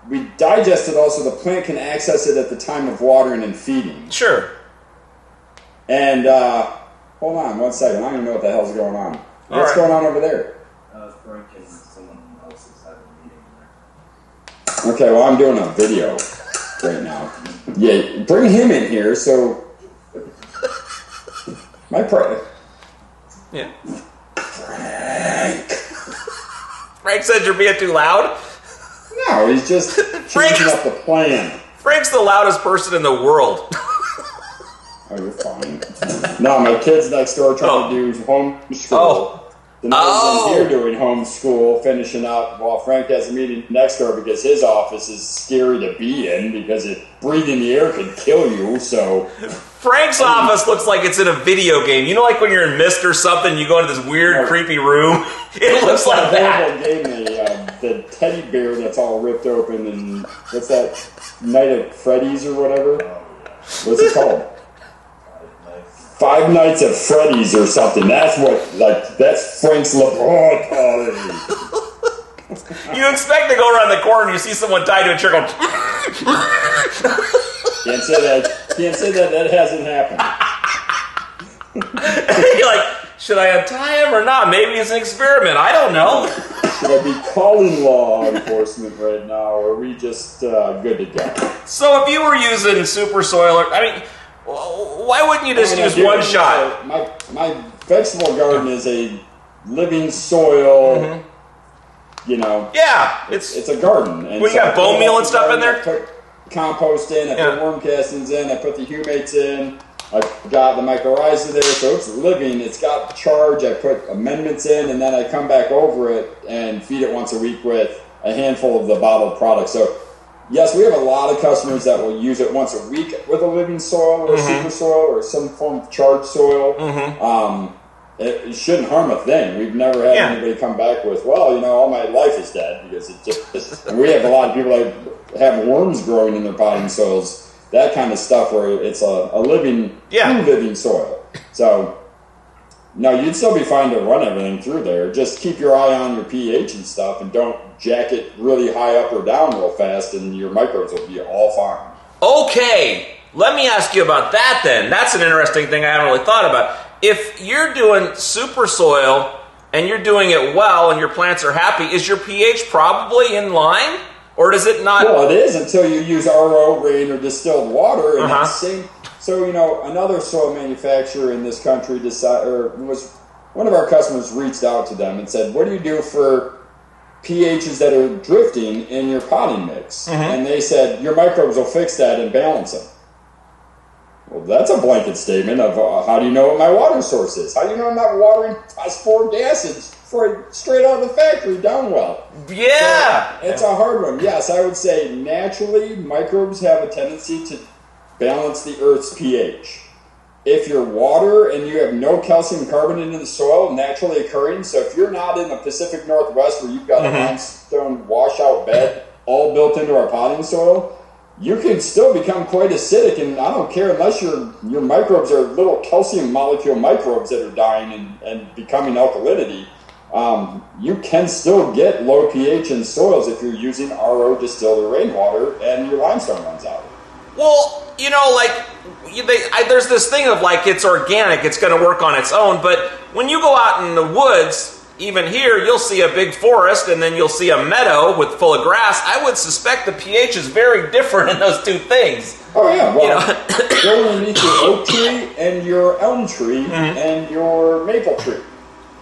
S2: we digest it all so the plant can access it at the time of watering and feeding.
S1: Sure.
S2: And, hold on 1 second. I don't even know what the hell's going on. What's going on over there?
S3: Frank and someone else is having a meeting there.
S2: Okay, well, I'm doing a video right now. Yeah, bring him in here, so...
S1: Yeah. Frank said you're being too loud?
S2: No, he's just changing up the plan.
S1: Frank's the loudest person in the world.
S2: Oh, you're fine. No, my kid's next door trying to do homeschool. And I was in here doing homeschool, finishing up while Frank has a meeting next door because his office is scary to be in because breathing the air could kill you. So
S1: Frank's office looks like it's in a video game. You know, like when you're in Myst or something, you go into this weird, creepy room. It looks like that.
S2: Horrible game, the teddy bear that's all ripped open, and what's that? Night at Freddy's or whatever. What's it called? Five Nights at Freddy's or something. That's that's Frank's laboratory.
S1: You expect to go around the corner and you see someone tied to a chair going...
S2: Can't say that. Can't say that. That hasn't happened.
S1: You're like, should I untie him or not? Maybe it's an experiment. I don't know.
S2: Should I be calling law enforcement right now, or are we just good to go?
S1: So if you were using super soil, why wouldn't you just use one shot?
S2: My vegetable garden is a living soil. You know.
S1: Yeah,
S2: it's a garden. And
S1: you got bone meal and stuff in there.
S2: I put compost in. I put worm castings in. I put the humates in. I got the mycorrhiza there, so it's living. It's got charge. I put amendments in, and then I come back over it and feed it once a week with a handful of the bottled product. So, yes, we have a lot of customers that will use it once a week with a living soil or super soil or some form of charged soil. It shouldn't harm a thing. We've never had anybody come back with, well, all my life is dead, because it just and we have a lot of people that have worms growing in their potting soils. That kind of stuff where it's a living, true living soil. So, no, you'd still be fine to run everything through there. Just keep your eye on your pH and stuff, and don't jack it really high up or down real fast, and your microbes will be all fine.
S1: Okay, let me ask you about that then. That's an interesting thing I haven't really thought about. If you're doing super soil and you're doing it well and your plants are happy, is your pH probably in line? Or does it not?
S2: Well, it is until you use RO, rain, or distilled water. And so, another soil manufacturer in this country one of our customers reached out to them and said, what do you do for pHs that are drifting in your potting mix? And they said, your microbes will fix that and balance them. Well, that's a blanket statement of how do you know what my water source is? How do you know I'm not watering phosphoric acid straight out of the factory down well?
S1: Yeah!
S2: So it's a hard one. Yes, I would say naturally microbes have a tendency to balance the Earth's pH. If you're water and you have no calcium carbonate in the soil naturally occurring, so if you're not in the Pacific Northwest where you've got a limestone washout bed all built into our potting soil, you can still become quite acidic, and I don't care unless your microbes are little calcium molecule microbes that are dying and becoming alkalinity. You can still get low pH in soils if you're using RO distilled or rainwater and your limestone runs out.
S1: Well, there's this thing of it's organic, it's going to work on its own, but when you go out in the woods, even here, you'll see a big forest and then you'll see a meadow full of grass. I would suspect the pH is very different in those two things.
S2: Oh, yeah. Well, go underneath your oak tree and your elm tree and your maple tree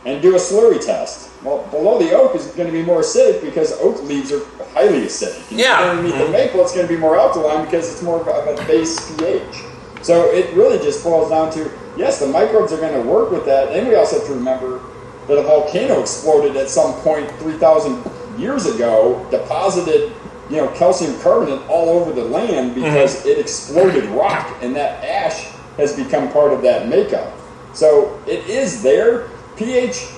S2: and do a slurry test. Well, below the oak is going to be more acidic because oak leaves are highly acidic. And underneath the maple, it's going to be more alkaline because it's more of a base pH. So it really just boils down to, yes, the microbes are going to work with that. And we also have to remember that a volcano exploded at some point 3,000 years ago, deposited, calcium carbonate all over the land because it exploded rock, and that ash has become part of that makeup. So it is there. pH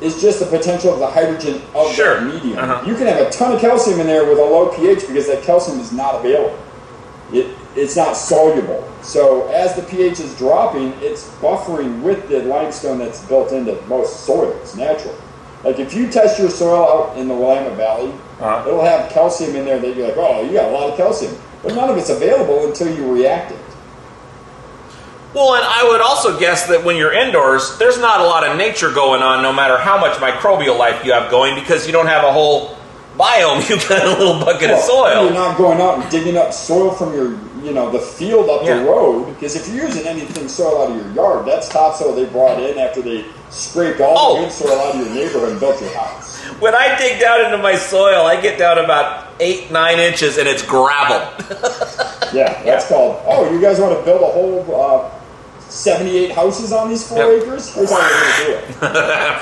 S2: is just the potential of the hydrogen of that medium. You can have a ton of calcium in there with a low pH because that calcium is not available. It's not soluble. So as the pH is dropping, it's buffering with the limestone that's built into most soils naturally. Like if you test your soil out in the Willamette Valley, it'll have calcium in there that you're like, oh, you got a lot of calcium. But none of it's available until you react it.
S1: Well, and I would also guess that when you're indoors, there's not a lot of nature going on no matter how much microbial life you have going because you don't have a whole biome. You've got a little bucket of soil.
S2: You're not going out and digging up soil from your, the field up the road, because if you're using anything soil out of your yard, that's topsoil they brought in after they scraped all the good soil out of your neighborhood and built your house.
S1: When I dig down into my soil, I get down about 8-9 inches and it's gravel.
S2: That's called, you guys want to build a whole 78 houses on these 4
S1: Yep.
S2: acres. Here's how we're going to do it.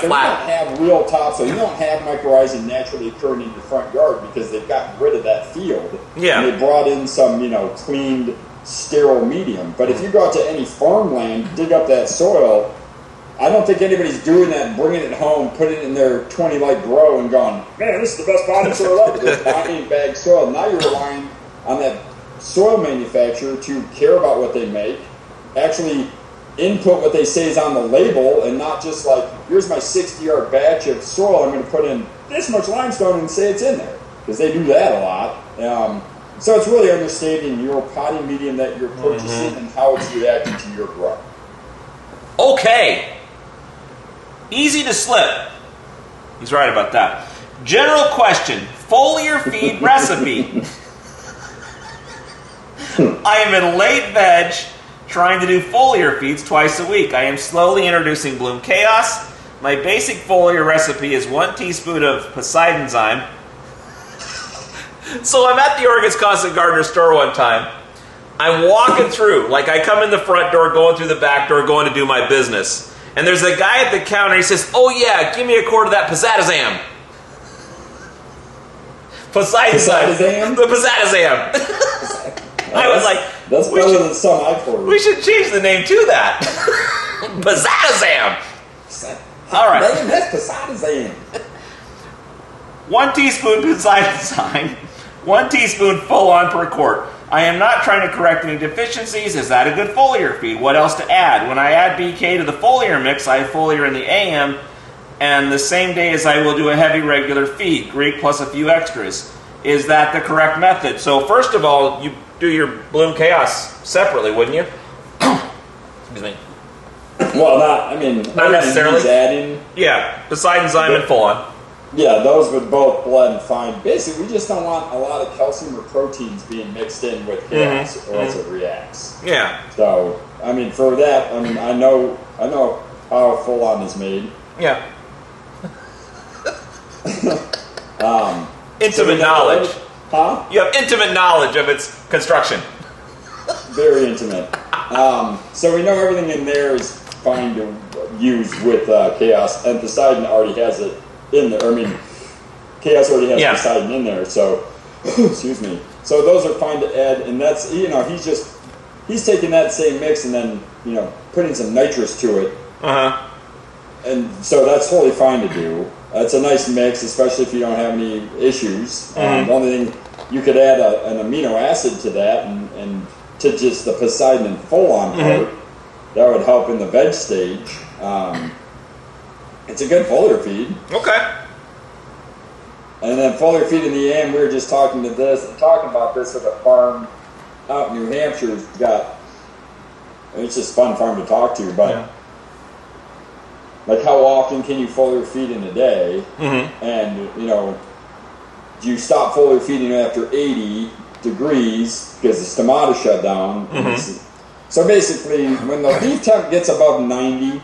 S2: So you don't have real topsoil. You don't have mycorrhizing naturally occurring in your front yard because they've gotten rid of that field.
S1: Yeah.
S2: And they brought in some, cleaned, sterile medium. But if you go out to any farmland, dig up that soil, I don't think anybody's doing that and bringing it home, putting it in their 20-light grow and going, man, this is the best potting soil ever. Just buying bagged soil. Now you're relying on that soil manufacturer to care about what they make, actually input what they say is on the label, and not just like, here's my 60-yard batch of soil, I'm going to put in this much limestone and say it's in there, because they do that a lot. So it's really understanding your potting medium that you're purchasing and how it's reacting to your grow.
S1: Okay. Easy to slip. He's right about that. General question. Foliar feed recipe. I am in late veg trying to do foliar feeds twice a week. I am slowly introducing Bloom Chaos. My basic foliar recipe is 1 teaspoon of Poseidonzyme. So I'm at the Oregon's Constant Gardener store one time. I'm walking through, like I come in the front door, going through the back door, going to do my business. And there's a guy at the counter, he says, oh yeah, give me a quart of that Poseidonzyme.
S2: Poseidonzyme?
S1: The Poseidonzyme. I was like,
S2: that's better than some I've heard.
S1: We should change the name to that. Poseidonzyme. All right.
S2: That's Poseidonzyme.
S1: 1 teaspoon Poseidonzyme, 1 teaspoon full on per quart. I am not trying to correct any deficiencies. Is that a good foliar feed? What else to add? When I add BK to the foliar mix, I have foliar in the AM, and the same day as I will do a heavy regular feed, Greek plus a few extras. Is that the correct method? So first of all, you do your Bloom Chaos separately, wouldn't you? Excuse me.
S2: Well, not
S1: necessarily.
S2: Adding,
S1: yeah, Poseidonzyme and full on.
S2: Yeah, those would both blend fine. Basically, we just don't want a lot of calcium or proteins being mixed in with gas, or else it reacts.
S1: Yeah.
S2: So, for that, I know how full on is made.
S1: Yeah. Intimate knowledge.
S2: Huh?
S1: You have intimate knowledge of its construction.
S2: Very intimate. So we know everything in there is fine to use with Chaos, and Poseidon already has it in there. Chaos already has Poseidon in there, so excuse me. So those are fine to add, and that's, he's taking that same mix and then, putting some nitrous to it. And so that's totally fine to do. It's a nice mix, especially if you don't have any issues. The only thing, you could add an amino acid to that and to just the Poseidon and full-on part. That would help in the veg stage. It's a good foliar feed. Okay. And then foliar feed in the AM, we were just talking about this at a farm out in New Hampshire. It's just a fun farm to talk to, but like, how often can you foliar feed in a day? And, do you stop foliar feeding after 80 degrees because the stomata shut down? So basically, when the leaf temp gets above 90,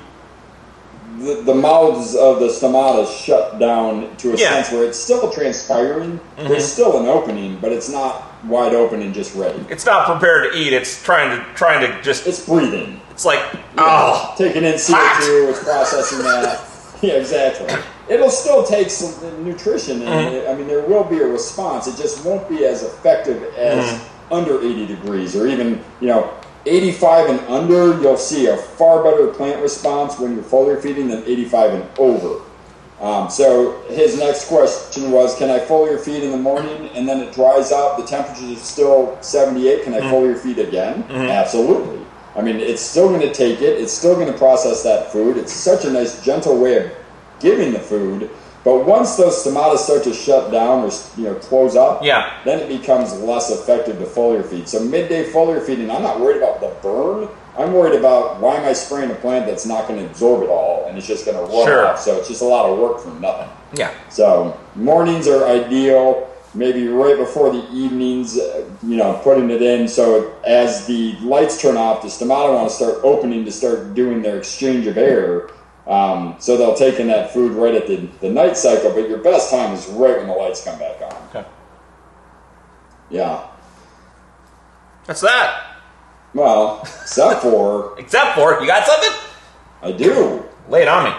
S2: the mouths of the stomata shut down to a sense where it's still transpiring. There's still an opening, but it's not wide open and just ready.
S1: It's not prepared to eat. It's trying to just.
S2: It's breathing.
S1: It's like
S2: taking in CO2. It's processing that. Yeah, exactly. It'll still take some nutrition, and there will be a response. It just won't be as effective as under 80 degrees, or even 85 and under. You'll see a far better plant response when you're foliar feeding than 85 and over. So his next question was, can I foliar feed in the morning and then it dries out, the temperature is still 78, can I foliar feed again? Absolutely. It's still going to take it, it's still going to process that food. It's such a nice, gentle way of giving the food. But once those stomata start to shut down or close up, then it becomes less effective to foliar feed. So midday foliar feeding, I'm not worried about the burn. I'm worried about, why am I spraying a plant that's not going to absorb it all and it's just going to run off. So it's just a lot of work for nothing. So mornings are ideal. Maybe right before the evenings, putting it in. So as the lights turn off, the stomata want to start opening to start doing their exchange of air. So they'll take in that food right at the night cycle, but your best time is right when the lights come back on.
S1: Okay.
S2: Yeah.
S1: That's that.
S2: Well, except for...
S1: Except for, you got something?
S2: I do.
S1: Lay it on me.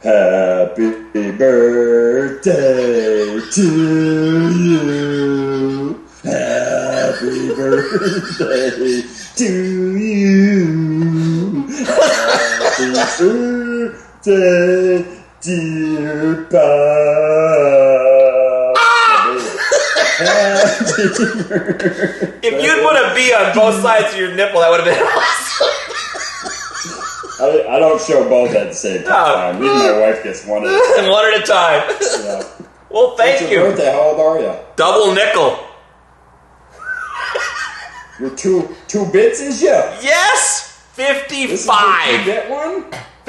S2: Happy birthday to you. Happy birthday to you. Happy birthday, dear Bob. Happy birthday.
S1: If you'd put a bee on both sides of your nipple, that would have been awesome.
S2: I don't show both at the same time. Even my wife gets one at a time.
S1: One at a time.
S2: Yeah.
S1: Well, thank
S2: What's
S1: you.
S2: your birthday? How old are you?
S1: Double nickel.
S2: You're two bits, is you?
S1: Yes!
S2: This is
S1: 55.
S2: the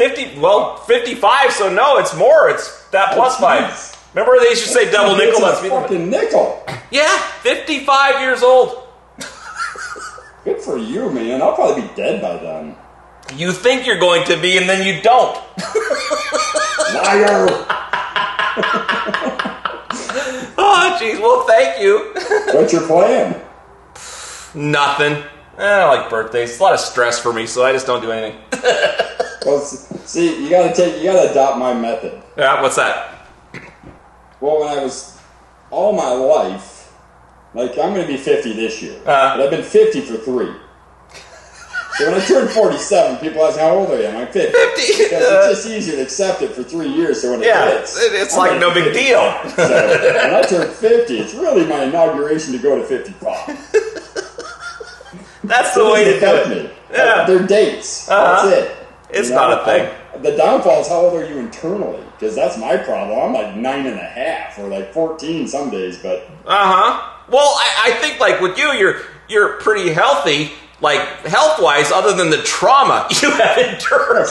S2: 2-bit one?
S1: 55, so no, it's more. It's that plus 5. Remember they used to say double nickel?
S2: That's
S1: That's
S2: a fucking nickel.
S1: Yeah, 55 years old.
S2: Good for you, man. I'll probably be dead by then.
S1: You think you're going to be, and then you don't.
S2: Liar!
S1: Oh, jeez. Well, thank you.
S2: What's your plan?
S1: Nothing. I don't like birthdays. It's a lot of stress for me, so I just don't do anything.
S2: Well, see, you gotta adopt my method.
S1: Yeah, what's that?
S2: Well, when I was all my life, like I'm gonna be 50 this year, but I've been 50 for 3. So when I turned 47, people ask how old I am. I'm 50.
S1: 50.
S2: Because it's just easier to accept it for 3 years. So when it hits,
S1: it's like no big deal.
S2: So when I turn 50, it's really my inauguration to go to 55.
S1: That's the way to do it.
S2: Me.
S1: Yeah.
S2: They're dates. That's it.
S1: It's not a thing.
S2: The downfall is how old are you internally? Because that's my problem. I'm like 9.5 or like 14 some days, but
S1: Well, I think like with you, you're pretty healthy, like health-wise, other than the trauma you have endured.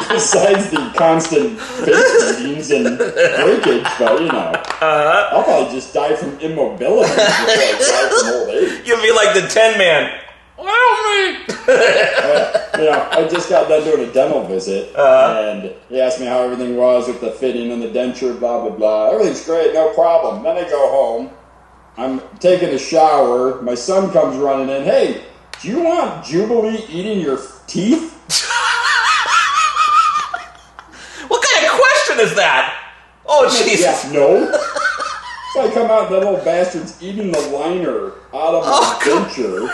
S2: Besides the constant face beatings and breakage, but you know, I'll probably just die from immobility before I die from old age.
S1: You'll be like the Tin Man. Help me!
S2: You know, I just got done doing a dental visit, and he asked me how everything was with the fitting and the denture, blah, blah, blah. Everything's great, no problem. Then I go home, I'm taking a shower, my son comes running in, hey, do you want Jubilee eating your teeth?
S1: What kind of question is that? Oh, Jesus.
S2: Yeah, no. So I come out, that little bastard's eating the liner out of my denture.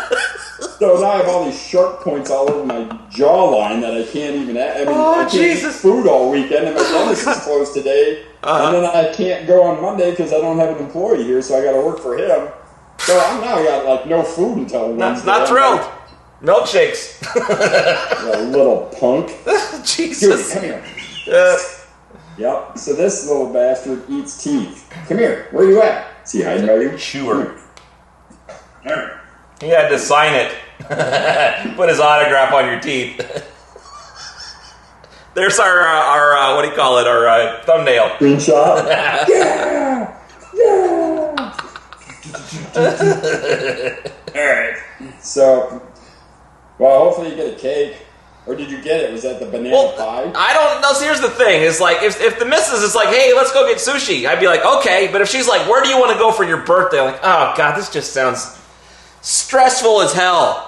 S2: So now I have all these sharp points all over my jawline that I can't even. I can't eat food all weekend, and my dentist is closed today. And then I can't go on Monday because I don't have an employee here, so I got to work for him. So I'm now got like no food until Wednesday.
S1: Not thrilled. Milkshakes.
S2: You little punk.
S1: Jesus.
S2: Dude, come here. Yep. So this little bastard eats teeth. Come here. Where are you at? Is he hiding by you?
S1: Sure. He had to sign it. Put his autograph on your teeth. There's our what do you call it? Our thumbnail.
S2: Screenshot. Yeah. All right. So, well, hopefully you get a cake. Or did you get it? Was that the banana pie?
S1: I don't know. So here's the thing. It's like, if the missus is like, hey, let's go get sushi, I'd be like, okay. But if she's like, where do you want to go for your birthday? I'm like, oh, God, this just sounds stressful as hell.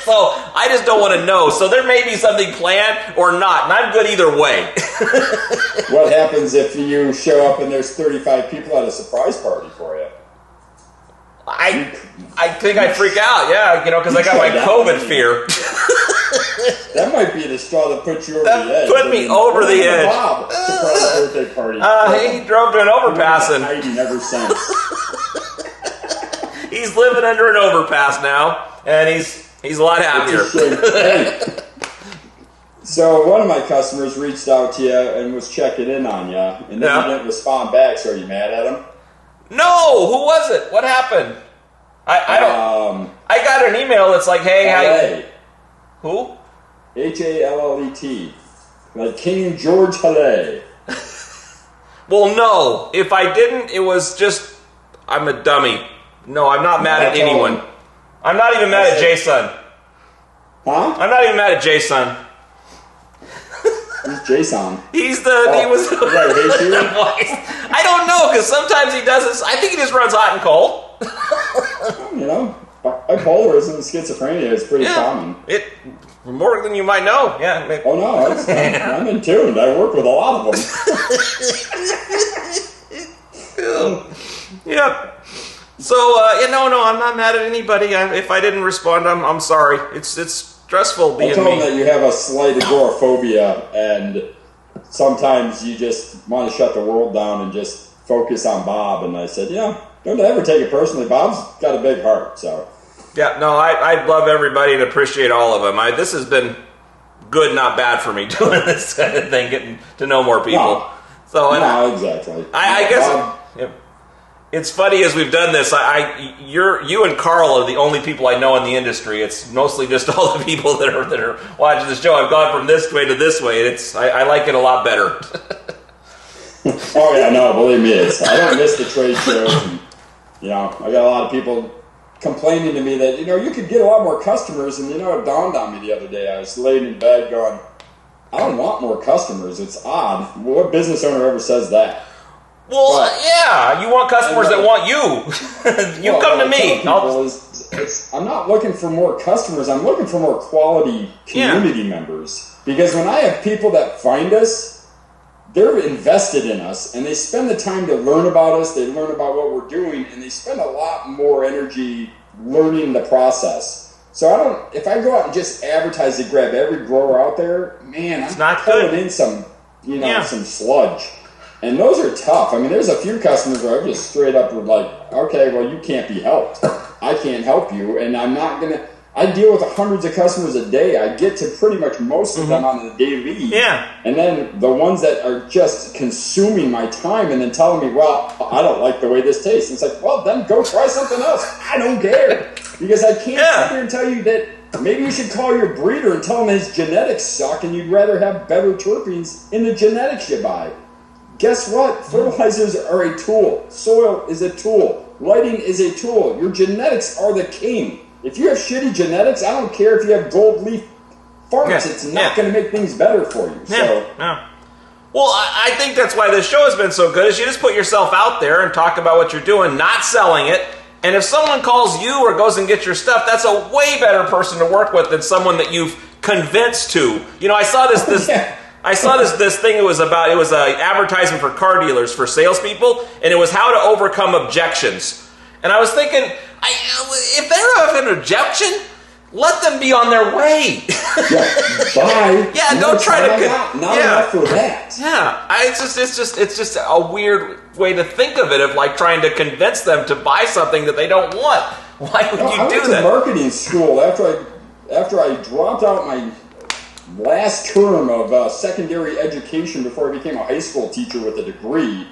S1: So I just don't want to know. So there may be something planned or not. And I'm good either way.
S2: What happens if you show up and there's 35 people at a surprise party for you?
S1: I think I'd freak out, yeah, because I got my COVID fear.
S2: That might be the straw that puts you over the edge.
S1: Put me over the edge.
S2: Bob, surprise birthday party.
S1: He drove to an overpass and
S2: hiding ever since.
S1: He's living under an overpass now, and he's a lot happier.
S2: Hey, so one of my customers reached out to you and was checking in on you, and then you didn't respond back. So are you mad at him?
S1: No, who was it? What happened? I don't. I got an email that's like, hey,
S2: Halle.
S1: Who?
S2: Hallet, like King George Halle.
S1: Well, no. If I didn't, it was just I'm a dummy. No, I'm not mad at anyone. I'm not even mad at Jason.
S2: Huh?
S1: I'm not even mad at Jason.
S2: Who's Jason?
S1: He was. I don't know, because sometimes he does this. I think he just runs hot and cold.
S2: You know, bipolarism and schizophrenia is pretty common.
S1: More than you might know. Yeah.
S2: Oh no, I'm in tune. I work with a lot of them.
S1: Yep. So no, I'm not mad at anybody. If I didn't respond, I'm sorry. It's stressful being
S2: I told
S1: me.
S2: them that you have a slight agoraphobia, and sometimes you just want to shut the world down and just focus on Bob. And I said, don't ever take it personally. Bob's got a big heart, so.
S1: Yeah, no, I love everybody and appreciate all of them. This has been good, not bad for me doing this kind of thing, getting to know more people.
S2: No, exactly.
S1: I guess it's funny as we've done this. You and Carl are the only people I know in the industry. It's mostly just all the people that are watching the show. I've gone from this way to this way. I like it a lot better.
S2: Oh yeah, no, believe me, I don't miss the trade shows. And, I got a lot of people complaining to me that, you could get a lot more customers, and it dawned on me the other day. I was laying in bed going, I don't want more customers. It's odd. What business owner ever says that?
S1: Well, you want customers that want you. You come to me.
S2: I'm not looking for more customers. I'm looking for more quality community members. Because when I have people that find us, they're invested in us, and they spend the time to learn about us, they learn about what we're doing, and they spend a lot more energy learning the process. So if I go out and just advertise to grab every grower out there, man, I'm pulling in some, some sludge. And those are tough. I mean, there's a few customers where I'm just straight up like, okay, well, you can't be helped. I can't help you, and I'm not going to... I deal with hundreds of customers a day. I get to pretty much most of them on the daily.
S1: Yeah.
S2: And then the ones that are just consuming my time and then telling me, well, I don't like the way this tastes. And it's like, well, then go try something else. I don't care. Because I can't sit here and tell you that maybe you should call your breeder and tell him his genetics suck and you'd rather have better terpenes in the genetics you buy. Guess what? Fertilizers are a tool. Soil is a tool. Lighting is a tool. Your genetics are the king. If you have shitty genetics, I don't care if you have gold leaf farts. It's not going to make things better for you.
S1: Well, I think that's why this show has been so good, is you just put yourself out there and talk about what you're doing, not selling it. And if someone calls you or goes and gets your stuff, that's a way better person to work with than someone that you've convinced to. I saw this I saw this thing. It was an advertisement for car dealers, for salespeople, and it was how to overcome objections. And I was thinking, if they have an objection, let them be on their way.
S2: Bye.
S1: Don't try to.
S2: Not enough for that.
S1: Yeah, it's just a weird way to think of it, of like trying to convince them to buy something that they don't want. Why would you do that? I went
S2: to marketing school after I dropped out my last term of secondary education before I became a high school teacher with a degree.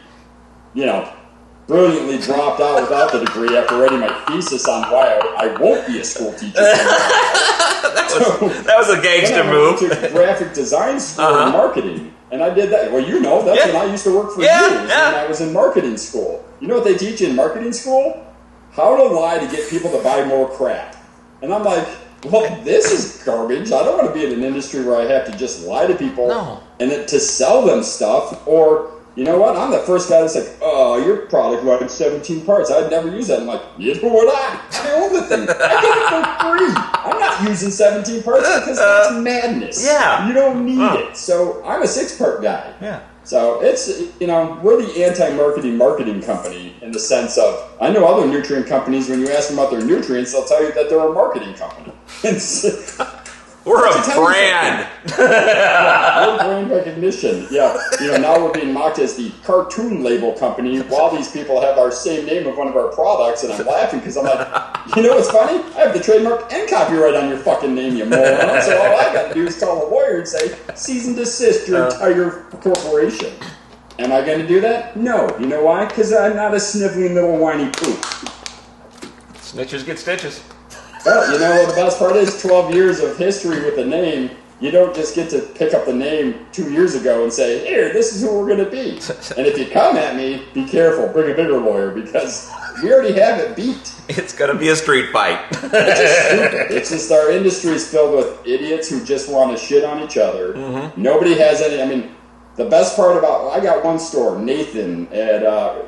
S2: Brilliantly dropped out without the degree after writing my thesis on why I won't be a school teacher.
S1: that was a gangster move.
S2: I went to graphic design school and marketing, and I did that. Well, that's when I used to work for years when I was in marketing school. You know what they teach you in marketing school? How to lie to get people to buy more crap. And I'm like, well, this is garbage. I don't want to be in an industry where I have to just lie to people and then to sell them stuff. Or, you know what? I'm the first guy that's like, oh, your product runs 17 parts. I'd never use that. I'm like, neither would I. I own the thing. I get it for free. I'm not using 17 parts because that's madness.
S1: Yeah.
S2: You don't need it. So I'm a 6-part guy.
S1: Yeah.
S2: So it's, we're the anti-marketing company in the sense of, I know other nutrient companies, when you ask them about their nutrients, they'll tell you that they're a marketing company.
S1: We're a brand.
S2: We're brand recognition. Yeah. Now we're being mocked as the cartoon label company while these people have our same name of one of our products, and I'm laughing because I'm like, you know what's funny? I have the trademark and copyright on your fucking name, you moron. So all I got to do is call a lawyer and say, cease and desist your entire corporation. Am I going to do that? No. You know why? Because I'm not a sniveling little whiny poop.
S1: Snitches get stitches.
S2: Well, the best part is 12 years of history with the name. You don't just get to pick up the name 2 years ago and say, here, this is who we're going to be. And if you come at me, be careful. Bring a bigger lawyer because we already have it beat.
S1: It's going to be a street fight.
S2: It's just stupid. It's just our industry is filled with idiots who just want to shit on each other. Mm-hmm. Nobody has any, the best part I got one store, Nathan, at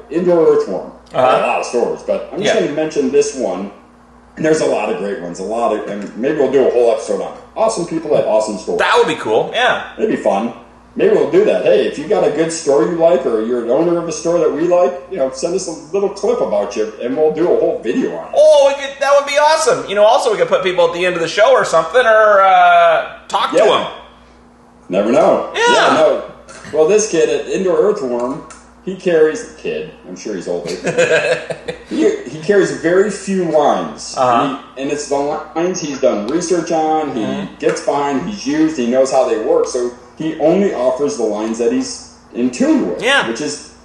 S2: Indoor Earthworm. I got a lot of stores, but I'm just going to mention this one. And there's a lot of great ones. And maybe we'll do a whole episode on awesome people at awesome stores.
S1: That would be cool. Yeah.
S2: It'd be fun. Maybe we'll do that. Hey, if you got a good store you like, or you're an owner of a store that we like, send us a little clip about you, and we'll do a whole video on it.
S1: Oh, that would be awesome. Also, we could put people at the end of the show or something, or talk to them.
S2: Never know.
S1: Yeah.
S2: No. Well, this kid at Indoor Earthworm, he carries... I'm sure he's older. he carries very few lines.
S1: Uh-huh.
S2: And it's the lines he's done research on, he gets behind, he's used, he knows how they work, so he only offers the lines that he's in tune with.
S1: Yeah.
S2: Which is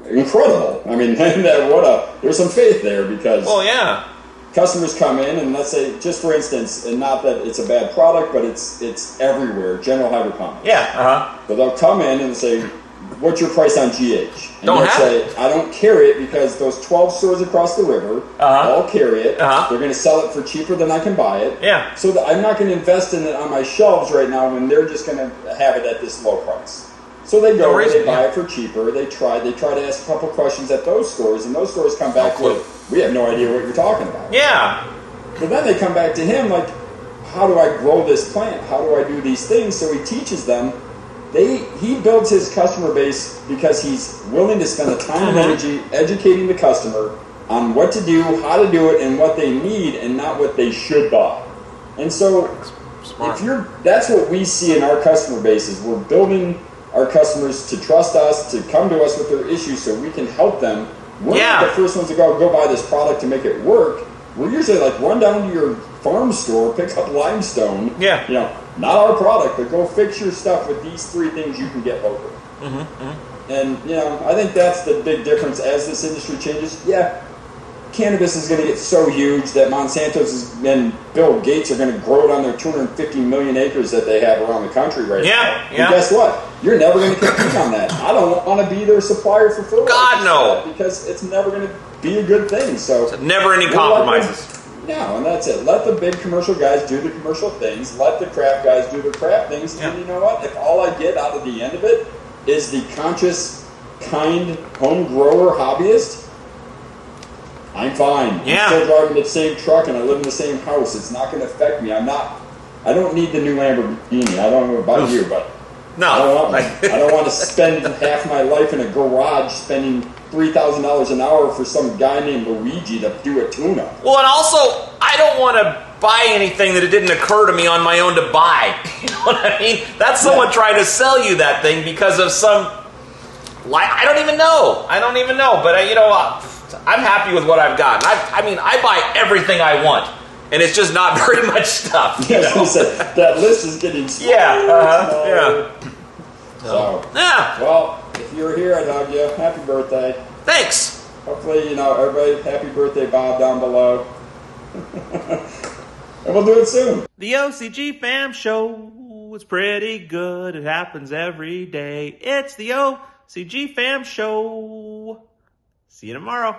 S2: incredible. I mean, there's some faith there, because...
S1: Well, yeah.
S2: Customers come in, and let's say, just for instance, and not that it's a bad product, but it's everywhere, General Hydroponics.
S1: Yeah, uh-huh.
S2: So they'll come in and say, what's your price on GH? And
S1: Don't
S2: you'll
S1: have
S2: say,
S1: it.
S2: I don't carry it because those 12 stores across the river all carry it. They're going to sell it for cheaper than I can buy it.
S1: Yeah.
S2: So I'm not going to invest in it on my shelves right now when they're just going to have it at this low price. So they go, they buy it for cheaper, they try to ask a couple questions at those stores, and those stores come back with, we have no idea what you're talking about.
S1: Yeah.
S2: But then they come back to him like, how do I grow this plant? How do I do these things? So he teaches them. He builds his customer base because he's willing to spend the time and energy educating the customer on what to do, how to do it, and what they need, and not what they should buy. And so, that's what we see in our customer base, is we're building our customers to trust us, to come to us with their issues so we can help them. We're not the first ones to go buy this product to make it work. We're usually like, run down to your farm store, pick up Limestone.
S1: Yeah.
S2: Not our product, but go fix your stuff with these 3 things you can get locally. And, I think that's the big difference as this industry changes. Yeah, cannabis is going to get so huge that Monsanto's and Bill Gates are going to grow it on their 250 million acres that they have around the country right now. And guess what? You're never going to compete on that. I don't want to be their supplier for fertilizer.
S1: God, no.
S2: Because it's never going to be a good thing. So
S1: never any compromises.
S2: No, and that's it. Let the big commercial guys do the commercial things. Let the craft guys do the craft things. Yeah. And you know what? If all I get out of the end of it is the conscious, kind home grower hobbyist, I'm fine.
S1: Yeah.
S2: I'm still driving the same truck and I live in the same house. It's not going to affect me. I don't need the new Lamborghini. I don't know about you, but
S1: no.
S2: I don't want to spend half my life in a garage spending $3,000 an hour for some guy named Luigi to do a tune-up.
S1: Well, and also, I don't want to buy anything that it didn't occur to me on my own to buy. You know what I mean? That's someone trying to sell you that thing because of some... I don't even know. But, I'm happy with what I've got. I buy everything I want. And it's just not very much stuff.
S2: Yes, that list is getting smaller.
S1: Yeah.
S2: So, well, if you're here, I'd hug you. Happy birthday.
S1: Thanks.
S2: Hopefully, everybody, happy birthday, Bob, down below. And we'll do it soon.
S1: The OCGFAM show is pretty good. It happens every day. It's the OCGFAM show. See you tomorrow.